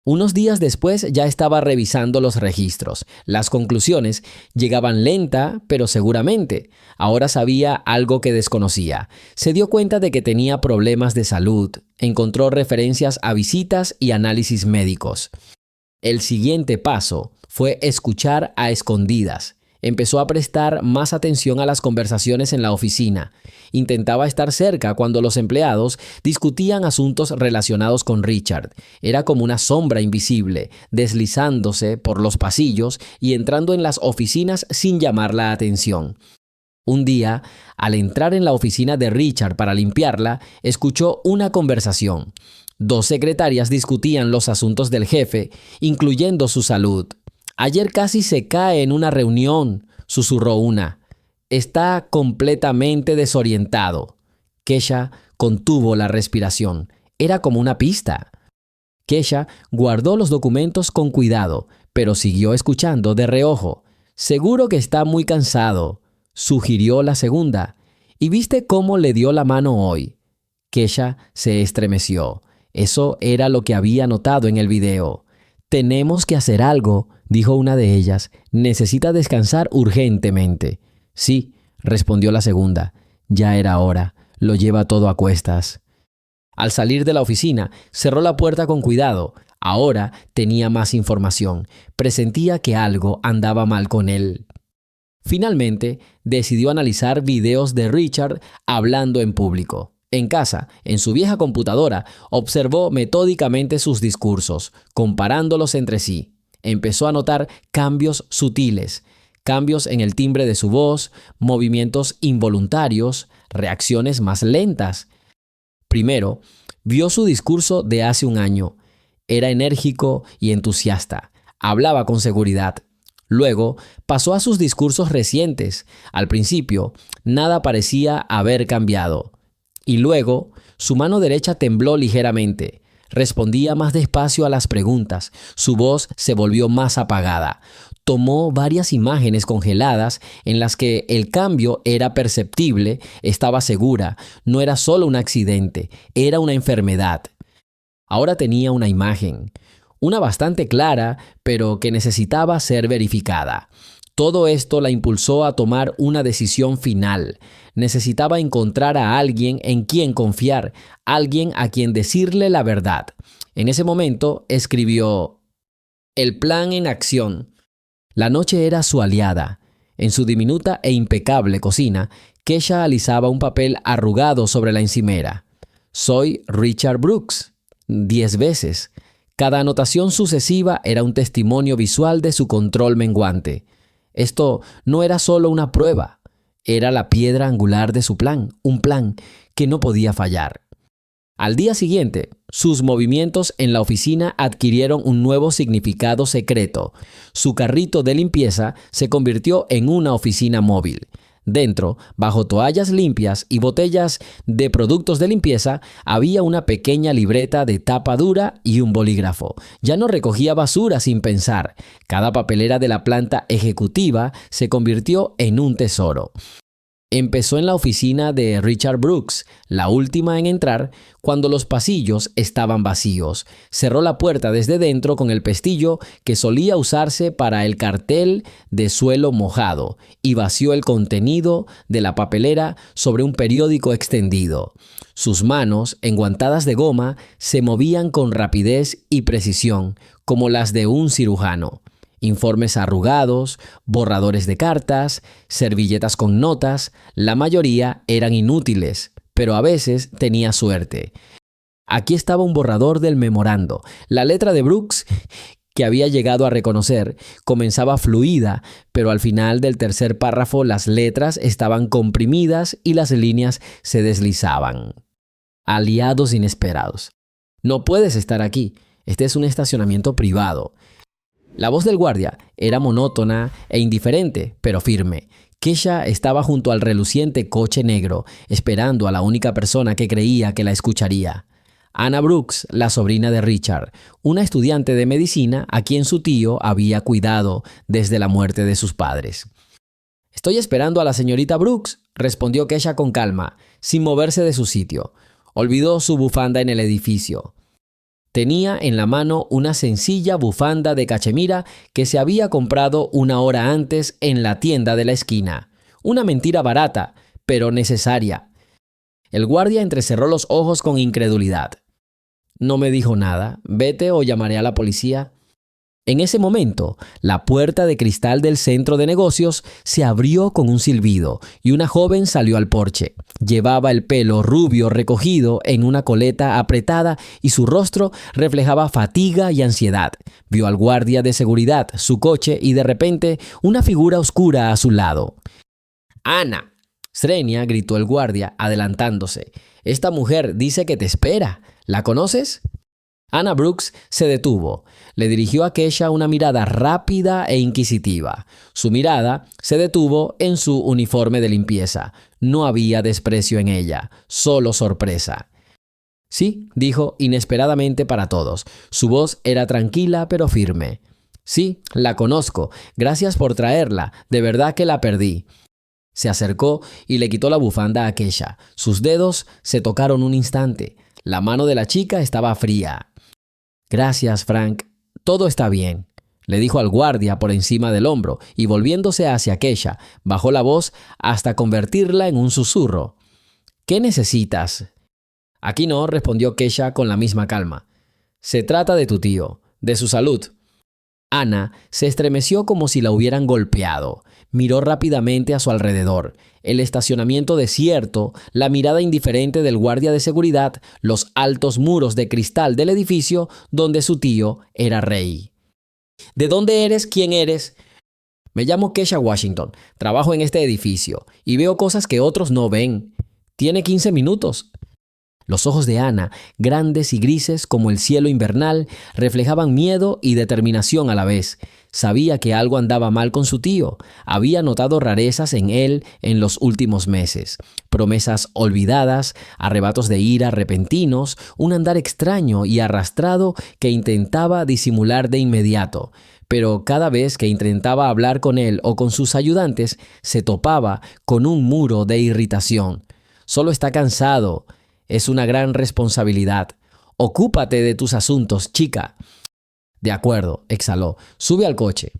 Unos días después ya estaba revisando los registros. Las conclusiones llegaban lenta, pero seguramente. Ahora sabía algo que desconocía. Se dio cuenta de que tenía problemas de salud. Encontró referencias a visitas y análisis médicos. El siguiente paso fue escuchar a escondidas. Empezó a prestar más atención a las conversaciones en la oficina. Intentaba estar cerca cuando los empleados discutían asuntos relacionados con Richard. Era como una sombra invisible, deslizándose por los pasillos y entrando en las oficinas sin llamar la atención. Un día, al entrar en la oficina de Richard para limpiarla, escuchó una conversación. 2 secretarias discutían los asuntos del jefe, incluyendo su salud. «Ayer casi se cae en una reunión», susurró una. «Está completamente desorientado». Kesha contuvo la respiración. Era como una pista. Kesha guardó los documentos con cuidado, pero siguió escuchando de reojo. «Seguro que está muy cansado», sugirió la segunda. «¿Y viste cómo le dio la mano hoy?» Kesha se estremeció. Eso era lo que había notado en el video. «Tenemos que hacer algo», dijo una de ellas. «Necesita descansar urgentemente». «Sí», respondió la segunda. «Ya era hora. Lo lleva todo a cuestas». Al salir de la oficina, cerró la puerta con cuidado. Ahora tenía más información. Presentía que algo andaba mal con él. Finalmente, decidió analizar videos de Richard hablando en público. En casa, en su vieja computadora, observó metódicamente sus discursos, comparándolos entre sí. Empezó a notar cambios sutiles, cambios en el timbre de su voz, movimientos involuntarios, reacciones más lentas. Primero, vio su discurso de hace un año. Era enérgico y entusiasta. Hablaba con seguridad. Luego, pasó a sus discursos recientes. Al principio, nada parecía haber cambiado. Y luego, su mano derecha tembló ligeramente. Respondía más despacio a las preguntas. Su voz se volvió más apagada. Tomó varias imágenes congeladas en las que el cambio era perceptible, estaba segura, no era solo un accidente, era una enfermedad. Ahora tenía una imagen, una bastante clara, pero que necesitaba ser verificada. Todo esto la impulsó a tomar una decisión final. Necesitaba encontrar a alguien en quien confiar, alguien a quien decirle la verdad. En ese momento escribió: «El plan en acción». La noche era su aliada. En su diminuta e impecable cocina, Kesha alisaba un papel arrugado sobre la encimera. «Soy Richard Brooks», 10 veces. Cada anotación sucesiva era un testimonio visual de su control menguante. Esto no era solo una prueba, era la piedra angular de su plan, un plan que no podía fallar. Al día siguiente, sus movimientos en la oficina adquirieron un nuevo significado secreto. Su carrito de limpieza se convirtió en una oficina móvil. Dentro, bajo toallas limpias y botellas de productos de limpieza, había una pequeña libreta de tapa dura y un bolígrafo. Ya no recogía basura sin pensar. Cada papelera de la planta ejecutiva se convirtió en un tesoro. Empezó en la oficina de Richard Brooks, la última en entrar, cuando los pasillos estaban vacíos. Cerró la puerta desde dentro con el pestillo que solía usarse para el cartel de suelo mojado y vació el contenido de la papelera sobre un periódico extendido. Sus manos, enguantadas de goma, se movían con rapidez y precisión, como las de un cirujano. Informes arrugados, borradores de cartas, servilletas con notas, la mayoría eran inútiles, pero a veces tenía suerte. Aquí estaba un borrador del memorando. La letra de Brooks, que había llegado a reconocer, comenzaba fluida, pero al final del tercer párrafo las letras estaban comprimidas y las líneas se deslizaban. Aliados inesperados. No puedes estar aquí. Este es un estacionamiento privado. La voz del guardia era monótona e indiferente, pero firme. Kesha estaba junto al reluciente coche negro, esperando a la única persona que creía que la escucharía. Anna Brooks, la sobrina de Richard, una estudiante de medicina a quien su tío había cuidado desde la muerte de sus padres. «Estoy esperando a la señorita Brooks», respondió Kesha con calma, sin moverse de su sitio. Olvidó su bufanda en el edificio. Tenía en la mano una sencilla bufanda de cachemira que se había comprado una hora antes en la tienda de la esquina. Una mentira barata, pero necesaria. El guardia entrecerró los ojos con incredulidad. «No me dijo nada. Vete o llamaré a la policía». En ese momento, la puerta de cristal del centro de negocios se abrió con un silbido y una joven salió al porche. Llevaba el pelo rubio recogido en una coleta apretada y su rostro reflejaba fatiga y ansiedad. Vio al guardia de seguridad, su coche y de repente una figura oscura a su lado. «Ana», Srenia, gritó el guardia, adelantándose. «Esta mujer dice que te espera». ¿La conoces? Anna Brooks se detuvo. Le dirigió a Kesha una mirada rápida e inquisitiva. Su mirada se detuvo en su uniforme de limpieza. No había desprecio en ella, solo sorpresa. Sí, dijo inesperadamente para todos. Su voz era tranquila pero firme. Sí, la conozco. Gracias por traerla. De verdad que la perdí. Se acercó y le quitó la bufanda a Kesha. Sus dedos se tocaron un instante. La mano de la chica estaba fría. Gracias, Frank. Todo está bien, le dijo al guardia por encima del hombro y volviéndose hacia Kesha, bajó la voz hasta convertirla en un susurro. ¿Qué necesitas? Aquí no, respondió Kesha con la misma calma. Se trata de tu tío, de su salud. Anna se estremeció como si la hubieran golpeado. Miró rápidamente a su alrededor. El estacionamiento desierto, la mirada indiferente del guardia de seguridad, los altos muros de cristal del edificio donde su tío era rey. ¿De dónde eres? ¿Quién eres? Me llamo Kesha Washington. Trabajo en este edificio y veo cosas que otros no ven. Tiene 15 minutos. Los ojos de Anna, grandes y grises como el cielo invernal, reflejaban miedo y determinación a la vez. Sabía que algo andaba mal con su tío. Había notado rarezas en él en los últimos meses. Promesas olvidadas, arrebatos de ira repentinos, un andar extraño y arrastrado que intentaba disimular de inmediato. Pero cada vez que intentaba hablar con él o con sus ayudantes, se topaba con un muro de irritación. Solo está cansado. Es una gran responsabilidad. Ocúpate de tus asuntos, chica. De acuerdo, exhaló. Sube al coche.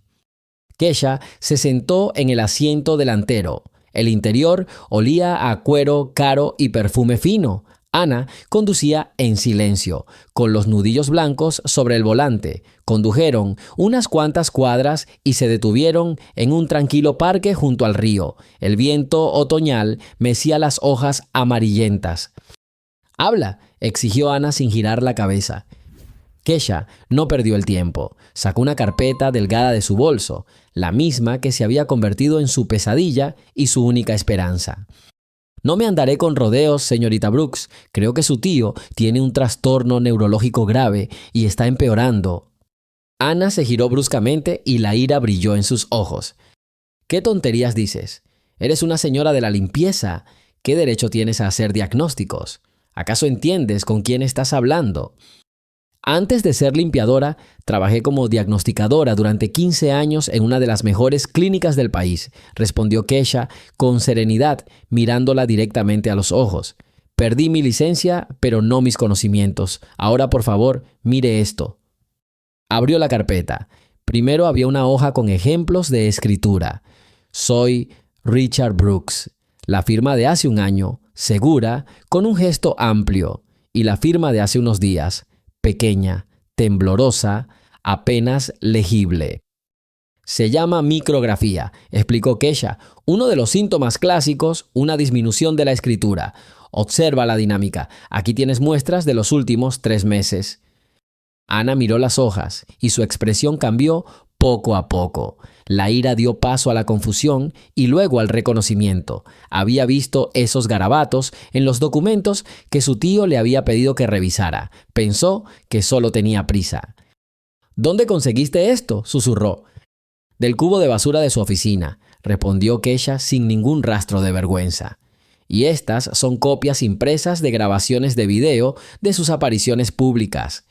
Kesha se sentó en el asiento delantero. El interior olía a cuero caro y perfume fino. Anna conducía en silencio, con los nudillos blancos sobre el volante. Condujeron unas cuantas cuadras y se detuvieron en un tranquilo parque junto al río. El viento otoñal mecía las hojas amarillentas. «Habla», exigió Anna sin girar la cabeza. Kesha no perdió el tiempo. Sacó una carpeta delgada de su bolso, la misma que se había convertido en su pesadilla y su única esperanza. «No me andaré con rodeos, señorita Brooks. Creo que su tío tiene un trastorno neurológico grave y está empeorando». Anna se giró bruscamente y la ira brilló en sus ojos. «¿Qué tonterías dices? Eres una señora de la limpieza. ¿Qué derecho tienes a hacer diagnósticos? ¿Acaso entiendes con quién estás hablando? Antes de ser limpiadora, trabajé como diagnosticadora durante 15 años en una de las mejores clínicas del país», respondió Kesha con serenidad, mirándola directamente a los ojos. «Perdí mi licencia, pero no mis conocimientos. Ahora, por favor, mire esto». Abrió la carpeta. Primero había una hoja con ejemplos de escritura. «Soy Richard Brooks». La firma de hace un año, segura, con un gesto amplio, y la firma de hace unos días, pequeña, temblorosa, apenas legible. «Se llama micrografía», explicó Kesha. «Uno de los síntomas clásicos, una disminución de la escritura. Observa la dinámica. Aquí tienes muestras de los últimos 3 meses». Anna miró las hojas y su expresión cambió poco a poco. La ira dio paso a la confusión y luego al reconocimiento. Había visto esos garabatos en los documentos que su tío le había pedido que revisara. Pensó que solo tenía prisa. «¿Dónde conseguiste esto?», susurró. «Del cubo de basura de su oficina», respondió Kesha sin ningún rastro de vergüenza. «Y estas son copias impresas de grabaciones de video de sus apariciones públicas».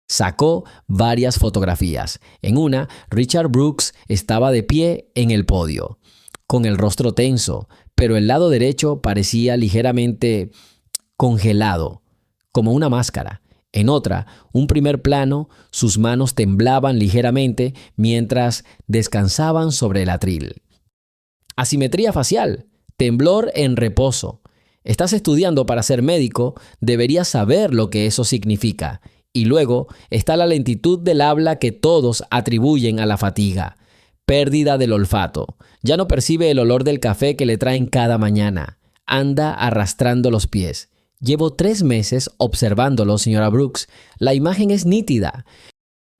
Sacó varias fotografías. En una, Richard Brooks estaba de pie en el podio, con el rostro tenso, pero el lado derecho parecía ligeramente congelado, como una máscara. En otra, un primer plano, sus manos temblaban ligeramente mientras descansaban sobre el atril. Asimetría facial, temblor en reposo. Estás estudiando para ser médico, deberías saber lo que eso significa. Y luego está la lentitud del habla que todos atribuyen a la fatiga. Pérdida del olfato. Ya no percibe el olor del café que le traen cada mañana. Anda arrastrando los pies. Llevo 3 meses observándolo, señora Brooks. La imagen es nítida.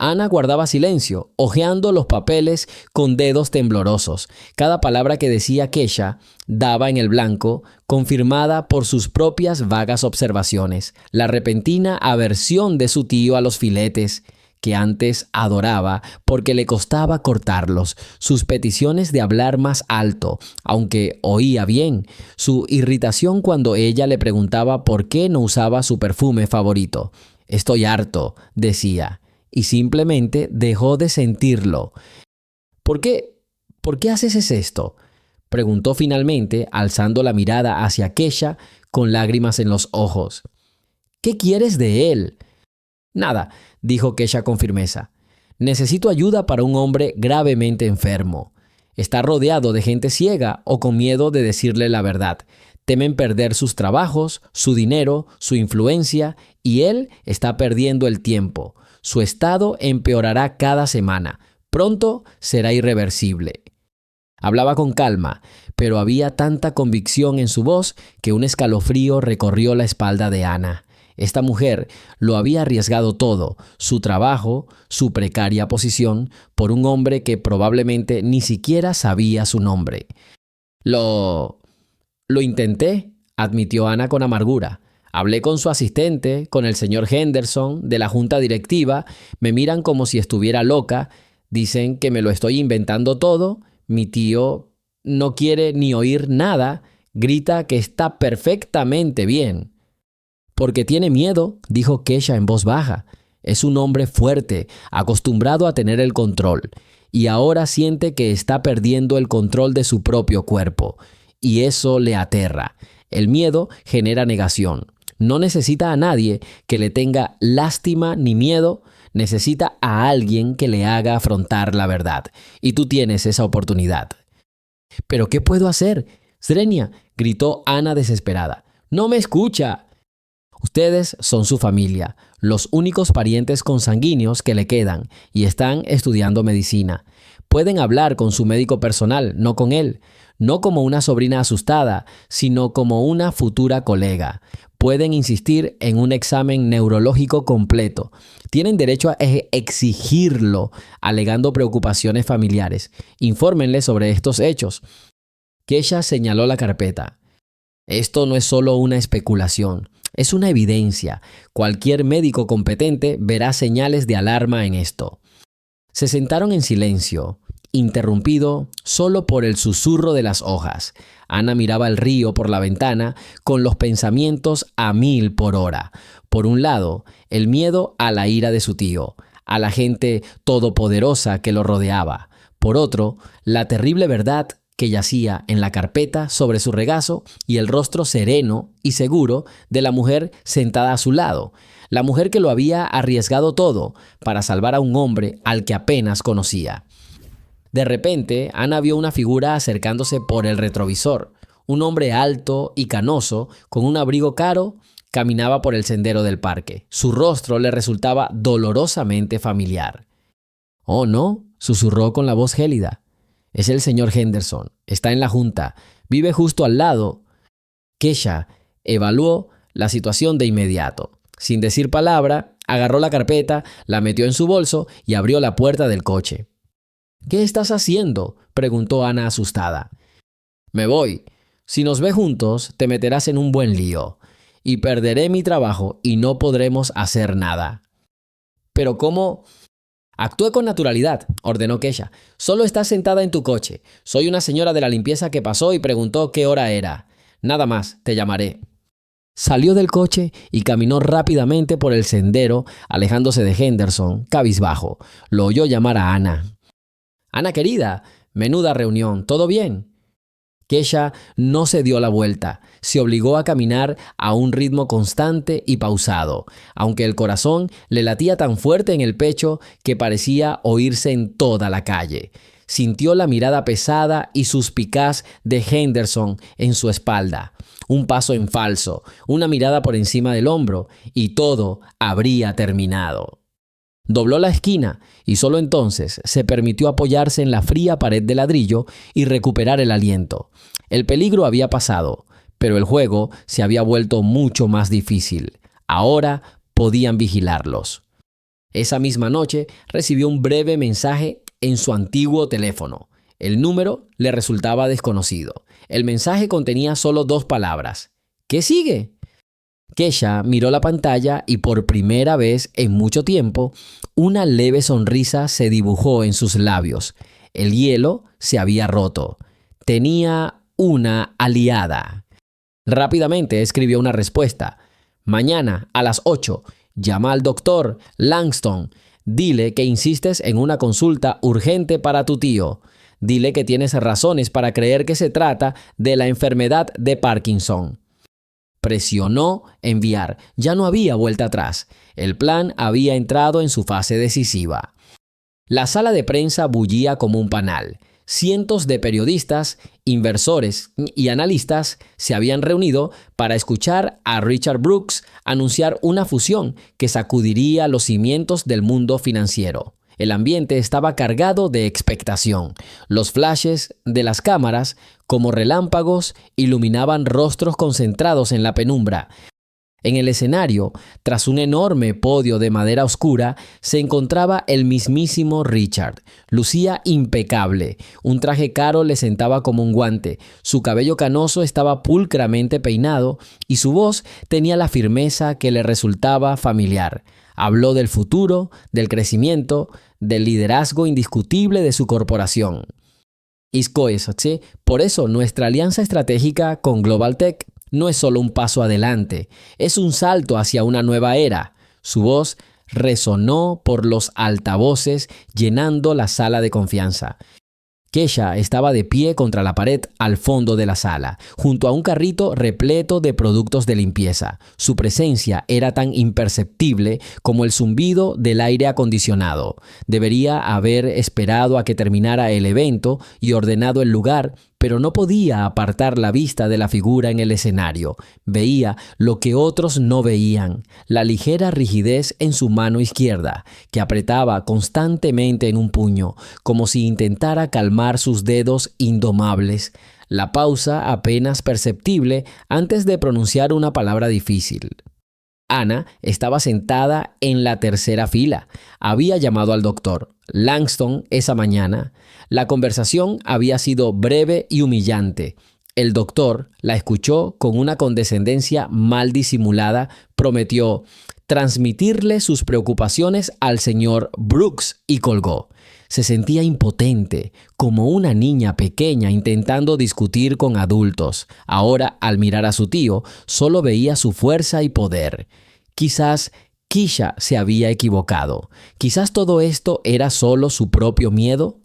Ana guardaba silencio, hojeando los papeles con dedos temblorosos. Cada palabra que decía Kesha daba en el blanco, confirmada por sus propias vagas observaciones. La repentina aversión de su tío a los filetes, que antes adoraba porque le costaba cortarlos, sus peticiones de hablar más alto, aunque oía bien, su irritación cuando ella le preguntaba por qué no usaba su perfume favorito. «Estoy harto», decía, y simplemente dejó de sentirlo. ¿Por qué haces esto?», preguntó finalmente, alzando la mirada hacia Kesha con lágrimas en los ojos. «¿Qué quieres de él?». «Nada», dijo Kesha con firmeza. «Necesito ayuda para un hombre gravemente enfermo. Está rodeado de gente ciega o con miedo de decirle la verdad. Temen perder sus trabajos, su dinero, su influencia, y él está perdiendo el tiempo. Su estado empeorará cada semana. Pronto será irreversible». Hablaba con calma, pero había tanta convicción en su voz que un escalofrío recorrió la espalda de Ana. Esta mujer lo había arriesgado todo, su trabajo, su precaria posición, por un hombre que probablemente ni siquiera sabía su nombre. Lo intenté», admitió Ana con amargura. «Hablé con su asistente, con el señor Henderson, de la junta directiva. Me miran como si estuviera loca. Dicen que me lo estoy inventando todo. Mi tío no quiere ni oír nada. Grita que está perfectamente bien». «Porque tiene miedo», dijo Kesha en voz baja. «Es un hombre fuerte, acostumbrado a tener el control, y ahora siente que está perdiendo el control de su propio cuerpo. Y eso le aterra. El miedo genera negación. No necesita a nadie que le tenga lástima ni miedo, necesita a alguien que le haga afrontar la verdad. Y tú tienes esa oportunidad». «¿Pero qué puedo hacer? Zrenia», gritó Ana desesperada. «No me escucha». «Ustedes son su familia, los únicos parientes consanguíneos que le quedan, y están estudiando medicina. Pueden hablar con su médico personal, no con él. No como una sobrina asustada, sino como una futura colega. Pueden insistir en un examen neurológico completo. Tienen derecho a exigirlo, alegando preocupaciones familiares. Infórmenle sobre estos hechos». Kesha señaló la carpeta. «Esto no es solo una especulación. Es una evidencia. Cualquier médico competente verá señales de alarma en esto». Se sentaron en silencio, interrumpido solo por el susurro de las hojas. Ana miraba el río por la ventana con los pensamientos a 1000 por hora. Por un lado, el miedo a la ira de su tío, a la gente todopoderosa que lo rodeaba. Por otro, la terrible verdad que yacía en la carpeta sobre su regazo y el rostro sereno y seguro de la mujer sentada a su lado, la mujer que lo había arriesgado todo para salvar a un hombre al que apenas conocía. De repente, Ana vio una figura acercándose por el retrovisor. Un hombre alto y canoso, con un abrigo caro, caminaba por el sendero del parque. Su rostro le resultaba dolorosamente familiar. «Oh, no», susurró con la voz gélida. «Es el señor Henderson. Está en la junta. Vive justo al lado». Kesha evaluó la situación de inmediato. Sin decir palabra, agarró la carpeta, la metió en su bolso y abrió la puerta del coche. «¿Qué estás haciendo?», preguntó Ana asustada. «Me voy. Si nos ve juntos, te meterás en un buen lío. Y perderé mi trabajo y no podremos hacer nada». «¿Pero cómo?». «Actúe con naturalidad», ordenó Kesha. «Solo estás sentada en tu coche. Soy una señora de la limpieza que pasó y preguntó qué hora era. Nada más, te llamaré». Salió del coche y caminó rápidamente por el sendero, alejándose de Henderson, cabizbajo. Lo oyó llamar a Ana. «Ana querida, menuda reunión, ¿todo bien?». Kesha no se dio la vuelta. Se obligó a caminar a un ritmo constante y pausado, aunque el corazón le latía tan fuerte en el pecho que parecía oírse en toda la calle. Sintió la mirada pesada y suspicaz de Henderson en su espalda. Un paso en falso, una mirada por encima del hombro, y todo habría terminado. Dobló la esquina y solo entonces se permitió apoyarse en la fría pared de ladrillo y recuperar el aliento. El peligro había pasado, pero el juego se había vuelto mucho más difícil. Ahora podían vigilarlos. Esa misma noche recibió un breve mensaje en su antiguo teléfono. El número le resultaba desconocido. El mensaje contenía solo 2 palabras. ¿Qué sigue? Kesha miró la pantalla y por primera vez en mucho tiempo, una leve sonrisa se dibujó en sus labios. El hielo se había roto. Tenía una aliada. Rápidamente escribió una respuesta. Mañana a las 8, llama al doctor Langston. Dile que insistes en una consulta urgente para tu tío. Dile que tienes razones para creer que se trata de la enfermedad de Parkinson. Presionó enviar. Ya no había vuelta atrás. El plan había entrado en su fase decisiva. La sala de prensa bullía como un panal. Cientos de periodistas, inversores y analistas se habían reunido para escuchar a Richard Brooks anunciar una fusión que sacudiría los cimientos del mundo financiero. El ambiente estaba cargado de expectación. Los flashes de las cámaras, como relámpagos, iluminaban rostros concentrados en la penumbra. En el escenario, tras un enorme podio de madera oscura, se encontraba el mismísimo Richard. Lucía impecable. Un traje caro le sentaba como un guante. Su cabello canoso estaba pulcramente peinado y su voz tenía la firmeza que le resultaba familiar. Habló del futuro, del crecimiento, del liderazgo indiscutible de su corporación. Por eso nuestra alianza estratégica con Global Tech no es solo un paso adelante, es un salto hacia una nueva era. Su voz resonó por los altavoces, llenando la sala de confianza. Kesha estaba de pie contra la pared al fondo de la sala, junto a un carrito repleto de productos de limpieza. Su presencia era tan imperceptible como el zumbido del aire acondicionado. Debería haber esperado a que terminara el evento y ordenado el lugar, pero no podía apartar la vista de la figura en el escenario. Veía lo que otros no veían, la ligera rigidez en su mano izquierda, que apretaba constantemente en un puño, como si intentara calmar sus dedos indomables. La pausa apenas perceptible antes de pronunciar una palabra difícil. Ana estaba sentada en la tercera fila. Había llamado al doctor Langston esa mañana. La conversación había sido breve y humillante. El doctor la escuchó con una condescendencia mal disimulada. Prometió transmitirle sus preocupaciones al señor Brooks y colgó. Se sentía impotente, como una niña pequeña intentando discutir con adultos. Ahora, al mirar a su tío, solo veía su fuerza y poder. Quizás Kesha se había equivocado. Quizás todo esto era solo su propio miedo.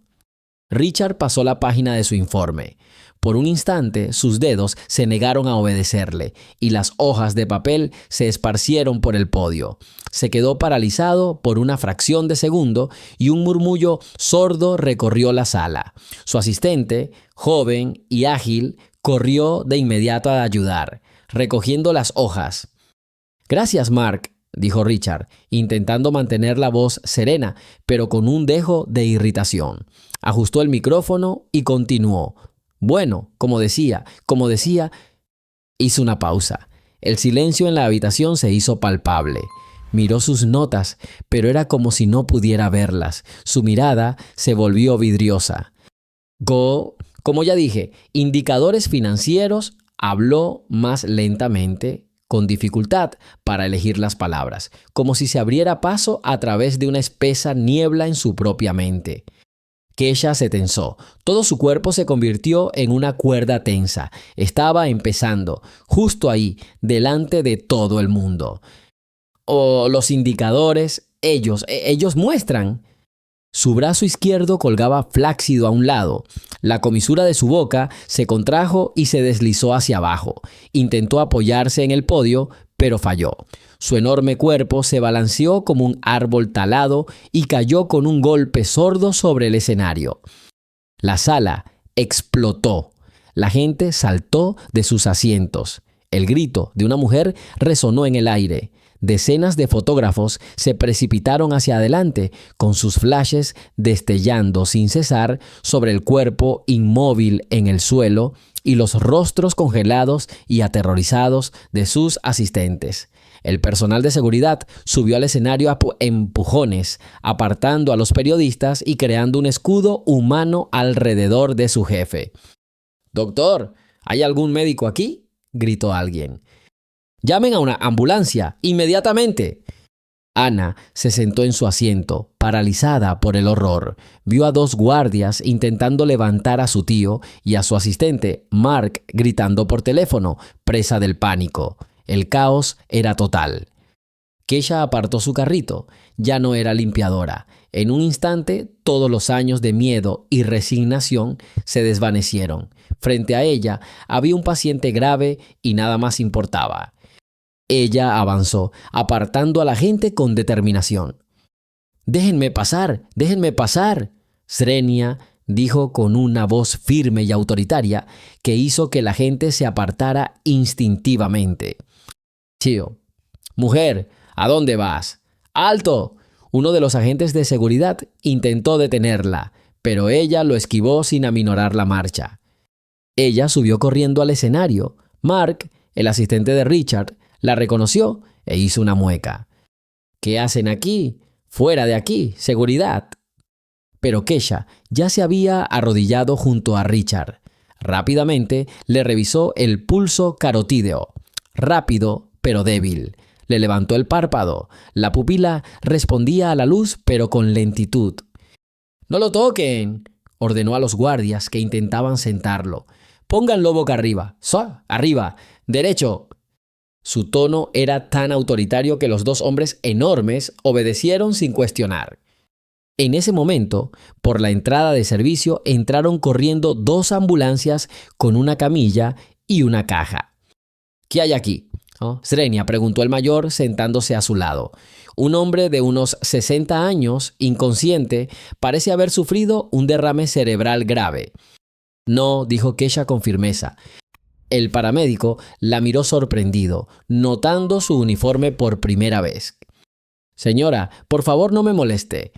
Richard pasó la página de su informe. Por un instante, sus dedos se negaron a obedecerle y las hojas de papel se esparcieron por el podio. Se quedó paralizado por una fracción de segundo y un murmullo sordo recorrió la sala. Su asistente, joven y ágil, corrió de inmediato a ayudar, recogiendo las hojas. «Gracias, Mark», dijo Richard, intentando mantener la voz serena, pero con un dejo de irritación. Ajustó el micrófono y continuó. «Bueno, como decía, hizo una pausa. El silencio en la habitación se hizo palpable. Miró sus notas, pero era como si no pudiera verlas. Su mirada se volvió vidriosa. Como ya dije, indicadores financieros. Habló más lentamente, con dificultad para elegir las palabras, como si se abriera paso a través de una espesa niebla en su propia mente. Kesha se tensó. Todo su cuerpo se convirtió en una cuerda tensa. Estaba empezando, justo ahí, delante de todo el mundo. Los indicadores, ellos muestran. Su brazo izquierdo colgaba flácido a un lado. La comisura de su boca se contrajo y se deslizó hacia abajo. Intentó apoyarse en el podio, pero falló. Su enorme cuerpo se balanceó como un árbol talado y cayó con un golpe sordo sobre el escenario. La sala explotó. La gente saltó de sus asientos. El grito de una mujer resonó en el aire. Decenas de fotógrafos se precipitaron hacia adelante, con sus flashes destellando sin cesar sobre el cuerpo inmóvil en el suelo y los rostros congelados y aterrorizados de sus asistentes. El personal de seguridad subió al escenario a empujones, apartando a los periodistas y creando un escudo humano alrededor de su jefe. «Doctor, ¿hay algún médico aquí?», gritó alguien. «Llamen a una ambulancia, inmediatamente». Ana se sentó en su asiento, paralizada por el horror. Vio a 2 guardias intentando levantar a su tío y a su asistente, Mark, gritando por teléfono, presa del pánico. El caos era total. Keisha apartó su carrito. Ya no era limpiadora. En un instante, todos los años de miedo y resignación se desvanecieron. Frente a ella había un paciente grave y nada más importaba. Ella avanzó, apartando a la gente con determinación. «Déjenme pasar, déjenme pasar», Srenia dijo con una voz firme y autoritaria que hizo que la gente se apartara instintivamente. «Tío, mujer, ¿a dónde vas? ¡Alto!». Uno de los agentes de seguridad intentó detenerla, pero ella lo esquivó sin aminorar la marcha. Ella subió corriendo al escenario. Mark, el asistente de Richard, la reconoció e hizo una mueca. «¿Qué hacen aquí? Fuera de aquí, seguridad». Pero Keisha ya se había arrodillado junto a Richard. Rápidamente le revisó el pulso carotídeo. Rápido, pero débil. Le levantó el párpado. La pupila respondía a la luz, pero con lentitud. «¡No lo toquen!», ordenó a los guardias que intentaban sentarlo. «Pónganlo boca arriba. Arriba. Derecho». Su tono era tan autoritario que los 2 hombres enormes obedecieron sin cuestionar. En ese momento, por la entrada de servicio entraron corriendo 2 ambulancias con una camilla y una caja. «¿Qué hay aquí?», Srenia preguntó el mayor sentándose a su lado. Un hombre de unos 60 años, inconsciente, parece haber sufrido un derrame cerebral grave. «No», dijo Keisha con firmeza. El paramédico la miró sorprendido, notando su uniforme por primera vez. «Señora, por favor no me moleste».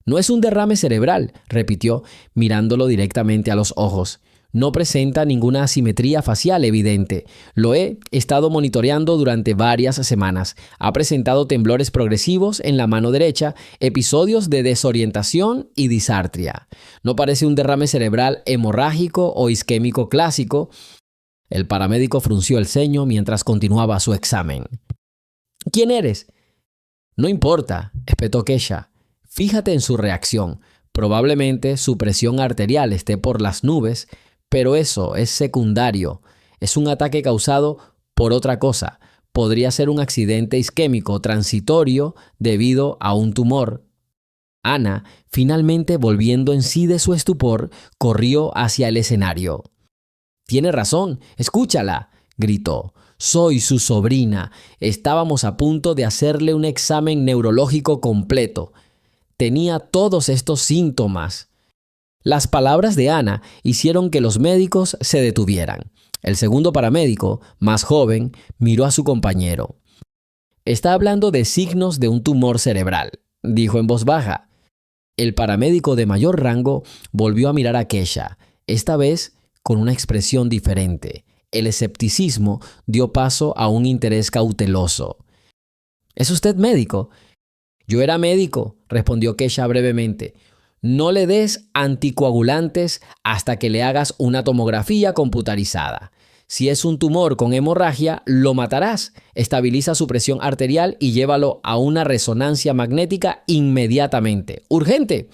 «No es un derrame cerebral», repitió, mirándolo directamente a los ojos. «No presenta ninguna asimetría facial evidente. Lo he estado monitoreando durante varias semanas. Ha presentado temblores progresivos en la mano derecha, episodios de desorientación y disartria. No parece un derrame cerebral hemorrágico o isquémico clásico». El paramédico frunció el ceño mientras continuaba su examen. «¿Quién eres?». «No importa», espetó Keisha. «Fíjate en su reacción. Probablemente su presión arterial esté por las nubes, pero eso es secundario. Es un ataque causado por otra cosa. Podría ser un accidente isquémico transitorio debido a un tumor». Ana, finalmente volviendo en sí de su estupor, corrió hacia el escenario. «Tiene razón, escúchala», gritó. «Soy su sobrina. Estábamos a punto de hacerle un examen neurológico completo. Tenía todos estos síntomas». Las palabras de Ana hicieron que los médicos se detuvieran. El segundo paramédico, más joven, miró a su compañero. «Está hablando de signos de un tumor cerebral», dijo en voz baja. El paramédico de mayor rango volvió a mirar a Keisha, esta vez con una expresión diferente. El escepticismo dio paso a un interés cauteloso. «¿Es usted médico?». «Yo era médico», respondió Keisha brevemente. «No le des anticoagulantes hasta que le hagas una tomografía computarizada. Si es un tumor con hemorragia, lo matarás. Estabiliza su presión arterial y llévalo a una resonancia magnética inmediatamente. ¡Urgente!».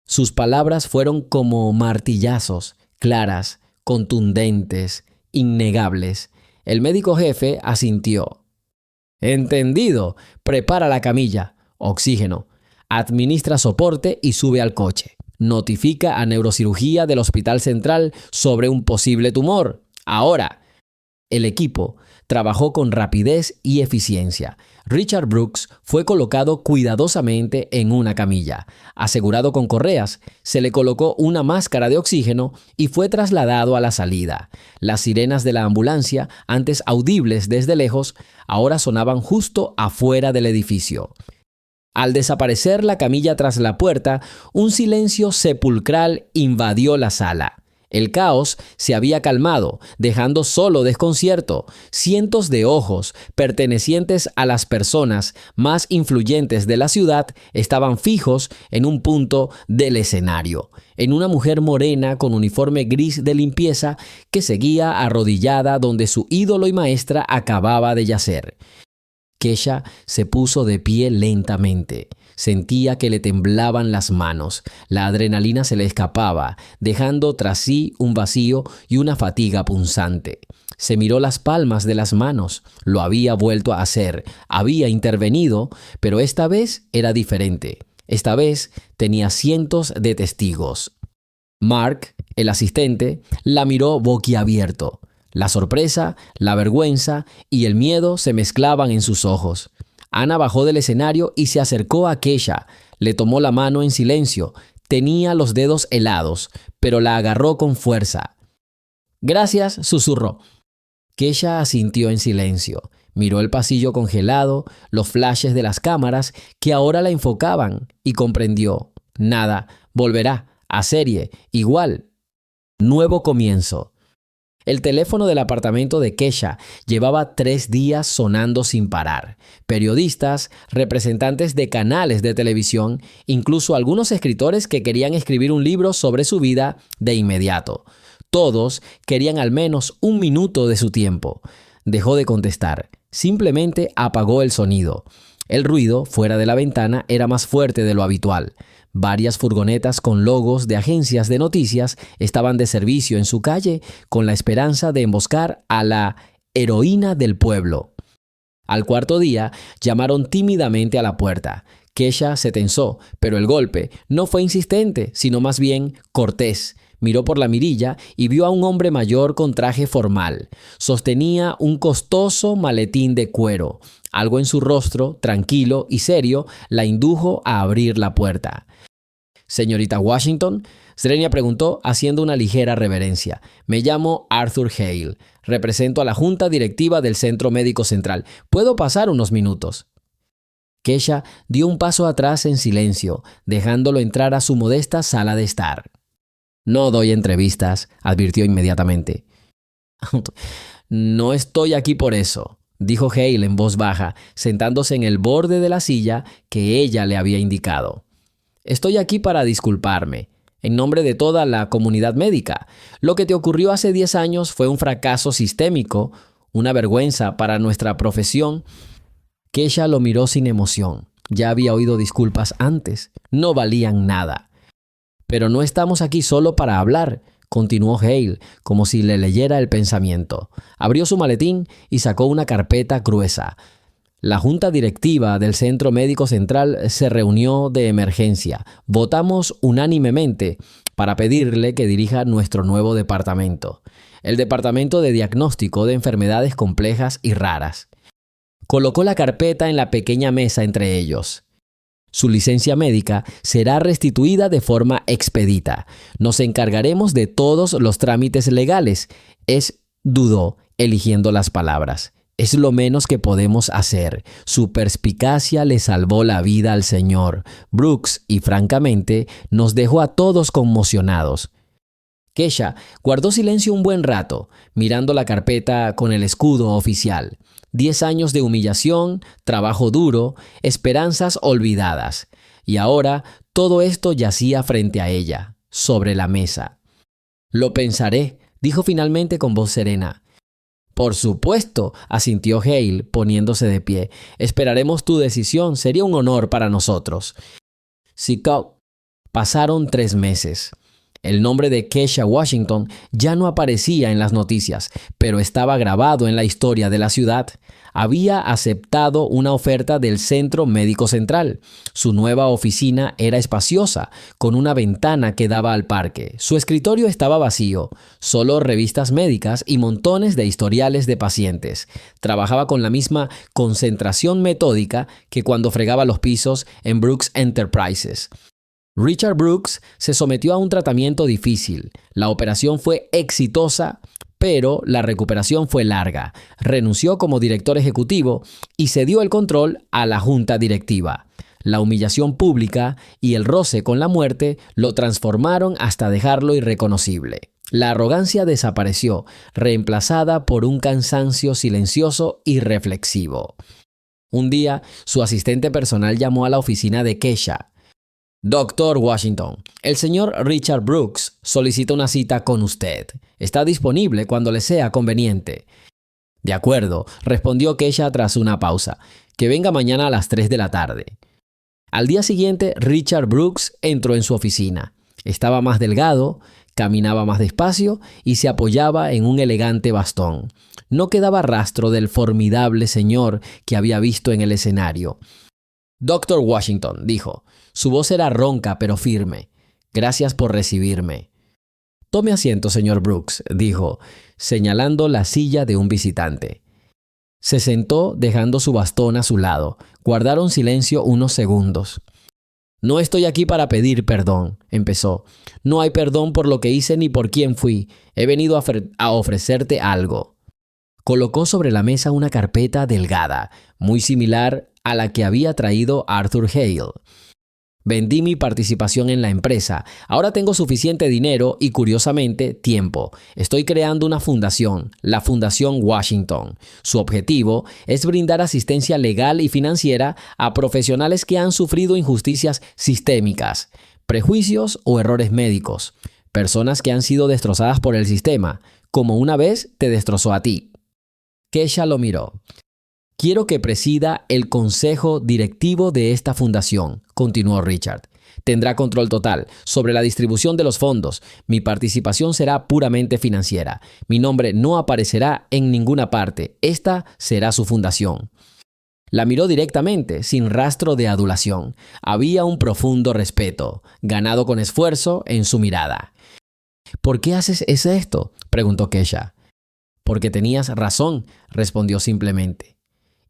Sus palabras fueron como martillazos, claras, contundentes, innegables. El médico jefe asintió. «Entendido. Prepara la camilla. Oxígeno. Administra soporte y sube al coche. Notifica a neurocirugía del Hospital Central sobre un posible tumor. Ahora». El equipo trabajó con rapidez y eficiencia. Richard Brooks fue colocado cuidadosamente en una camilla. Asegurado con correas, se le colocó una máscara de oxígeno y fue trasladado a la salida. Las sirenas de la ambulancia, antes audibles desde lejos, ahora sonaban justo afuera del edificio. Al desaparecer la camilla tras la puerta, un silencio sepulcral invadió la sala. El caos se había calmado, dejando solo desconcierto. Cientos de ojos, pertenecientes a las personas más influyentes de la ciudad, estaban fijos en un punto del escenario, en una mujer morena con uniforme gris de limpieza que seguía arrodillada donde su ídolo y maestra acababa de yacer. Kesha se puso de pie lentamente. Sentía que le temblaban las manos. La adrenalina se le escapaba, dejando tras sí un vacío y una fatiga punzante. Se miró las palmas de las manos. Lo había vuelto a hacer. Había intervenido, pero esta vez era diferente. Esta vez tenía cientos de testigos. Mark, el asistente, la miró boquiabierto. La sorpresa, la vergüenza y el miedo se mezclaban en sus ojos. Ana bajó del escenario y se acercó a Kesha. Le tomó la mano en silencio. Tenía los dedos helados, pero la agarró con fuerza. «Gracias», susurró. Kesha asintió en silencio. Miró el pasillo congelado, los flashes de las cámaras que ahora la enfocaban y comprendió. Nada, volverá, a serie, igual. Nuevo comienzo. El teléfono del apartamento de Kesha llevaba 3 días sonando sin parar. Periodistas, representantes de canales de televisión, incluso algunos escritores que querían escribir un libro sobre su vida de inmediato. Todos querían al menos 1 minuto de su tiempo. Dejó de contestar. Simplemente apagó el sonido. El ruido fuera de la ventana era más fuerte de lo habitual. Varias furgonetas con logos de agencias de noticias estaban de servicio en su calle con la esperanza de emboscar a la heroína del pueblo. Al cuarto día, llamaron tímidamente a la puerta. Kesha se tensó, pero el golpe no fue insistente, sino más bien cortés. Miró por la mirilla y vio a un hombre mayor con traje formal. Sostenía un costoso maletín de cuero. Algo en su rostro, tranquilo y serio, la indujo a abrir la puerta. «Señorita Washington», Srenia preguntó haciendo una ligera reverencia. «Me llamo Arthur Hale. Represento a la Junta Directiva del Centro Médico Central. ¿Puedo pasar unos minutos?» Kesha dio un paso atrás en silencio, dejándolo entrar a su modesta sala de estar. «No doy entrevistas», advirtió inmediatamente. «No estoy aquí por eso», dijo Hale en voz baja, sentándose en el borde de la silla que ella le había indicado. «Estoy aquí para disculparme, en nombre de toda la comunidad médica. Lo que te ocurrió hace 10 años fue un fracaso sistémico, una vergüenza para nuestra profesión». Kesha lo miró sin emoción. Ya había oído disculpas antes. No valían nada. «Pero no estamos aquí solo para hablar», continuó Hale, como si le leyera el pensamiento. Abrió su maletín y sacó una carpeta gruesa. La Junta Directiva del Centro Médico Central se reunió de emergencia. Votamos unánimemente para pedirle que dirija nuestro nuevo departamento, el Departamento de Diagnóstico de Enfermedades Complejas y Raras. Colocó la carpeta en la pequeña mesa entre ellos. «Su licencia médica será restituida de forma expedita. Nos encargaremos de todos los trámites legales». Dudó, eligiendo las palabras. «Es lo menos que podemos hacer». Su perspicacia le salvó la vida al señor Brooks y, francamente, nos dejó a todos conmocionados. Kesha guardó silencio un buen rato, mirando la carpeta con el escudo oficial. 10 años de humillación, trabajo duro, esperanzas olvidadas. Y ahora todo esto yacía frente a ella, sobre la mesa. «Lo pensaré», dijo finalmente con voz serena. «Por supuesto», asintió Hale, poniéndose de pie. «Esperaremos tu decisión. Sería un honor para nosotros». Pasaron 3 meses. El nombre de Kesha Washington ya no aparecía en las noticias, pero estaba grabado en la historia de la ciudad. Había aceptado una oferta del Centro Médico Central. Su nueva oficina era espaciosa, con una ventana que daba al parque. Su escritorio estaba vacío, solo revistas médicas y montones de historiales de pacientes. Trabajaba con la misma concentración metódica que cuando fregaba los pisos en Brooks Enterprises. Richard Brooks se sometió a un tratamiento difícil. La operación fue exitosa, pero la recuperación fue larga. Renunció como director ejecutivo y cedió el control a la junta directiva. La humillación pública y el roce con la muerte lo transformaron hasta dejarlo irreconocible. La arrogancia desapareció, reemplazada por un cansancio silencioso y reflexivo. Un día, su asistente personal llamó a la oficina de Kesha. Doctor Washington, el señor Richard Brooks solicita una cita con usted. Está disponible cuando le sea conveniente. De acuerdo, respondió Kesha tras una pausa. Que venga mañana a las 3 de la tarde. Al día siguiente, Richard Brooks entró en su oficina. Estaba más delgado, caminaba más despacio y se apoyaba en un elegante bastón. No quedaba rastro del formidable señor que había visto en el escenario. Doctor Washington, dijo. Su voz era ronca pero firme. Gracias por recibirme. Tome asiento, señor Brooks, dijo, señalando la silla de un visitante. Se sentó dejando su bastón a su lado. Guardaron silencio unos segundos. No estoy aquí para pedir perdón, empezó. No hay perdón por lo que hice ni por quién fui. He venido a ofrecerte algo. Colocó sobre la mesa una carpeta delgada, muy similar a la que había traído Arthur Hale. Vendí mi participación en la empresa. Ahora tengo suficiente dinero y, curiosamente, tiempo. Estoy creando una fundación, la Fundación Washington. Su objetivo es brindar asistencia legal y financiera a profesionales que han sufrido injusticias sistémicas, prejuicios o errores médicos. Personas que han sido destrozadas por el sistema, como una vez te destrozó a ti. Kesha lo miró. Quiero que presida el consejo directivo de esta fundación, continuó Richard. Tendrá control total sobre la distribución de los fondos. Mi participación será puramente financiera. Mi nombre no aparecerá en ninguna parte. Esta será su fundación. La miró directamente, sin rastro de adulación. Había un profundo respeto, ganado con esfuerzo, en su mirada. ¿Por qué haces esto?, preguntó Kesha. Porque tenías razón, respondió simplemente.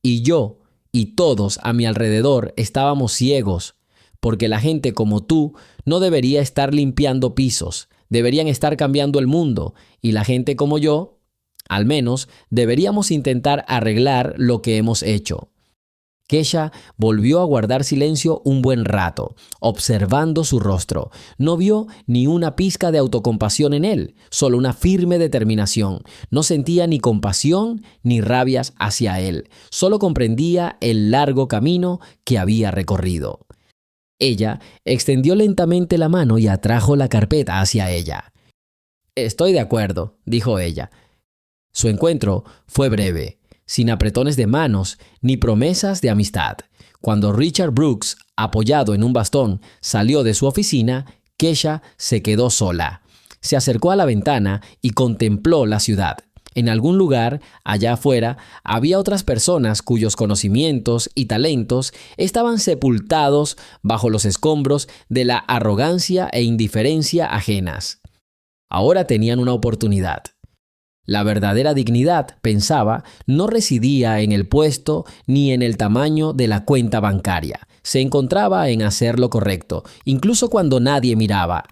Y yo y todos a mi alrededor estábamos ciegos, porque la gente como tú no debería estar limpiando pisos, deberían estar cambiando el mundo, y la gente como yo, al menos, deberíamos intentar arreglar lo que hemos hecho. Kesha volvió a guardar silencio un buen rato, observando su rostro. No vio ni una pizca de autocompasión en él, solo una firme determinación. No sentía ni compasión ni rabias hacia él, solo comprendía el largo camino que había recorrido. Ella extendió lentamente la mano y atrajo la carpeta hacia ella. «Estoy de acuerdo», dijo ella. Su encuentro fue breve, sin apretones de manos ni promesas de amistad. Cuando Richard Brooks, apoyado en un bastón, salió de su oficina, Kesha se quedó sola. Se acercó a la ventana y contempló la ciudad. En algún lugar, allá afuera, había otras personas cuyos conocimientos y talentos estaban sepultados bajo los escombros de la arrogancia e indiferencia ajenas. Ahora tenían una oportunidad. La verdadera dignidad, pensaba, no residía en el puesto ni en el tamaño de la cuenta bancaria. Se encontraba en hacer lo correcto, incluso cuando nadie miraba.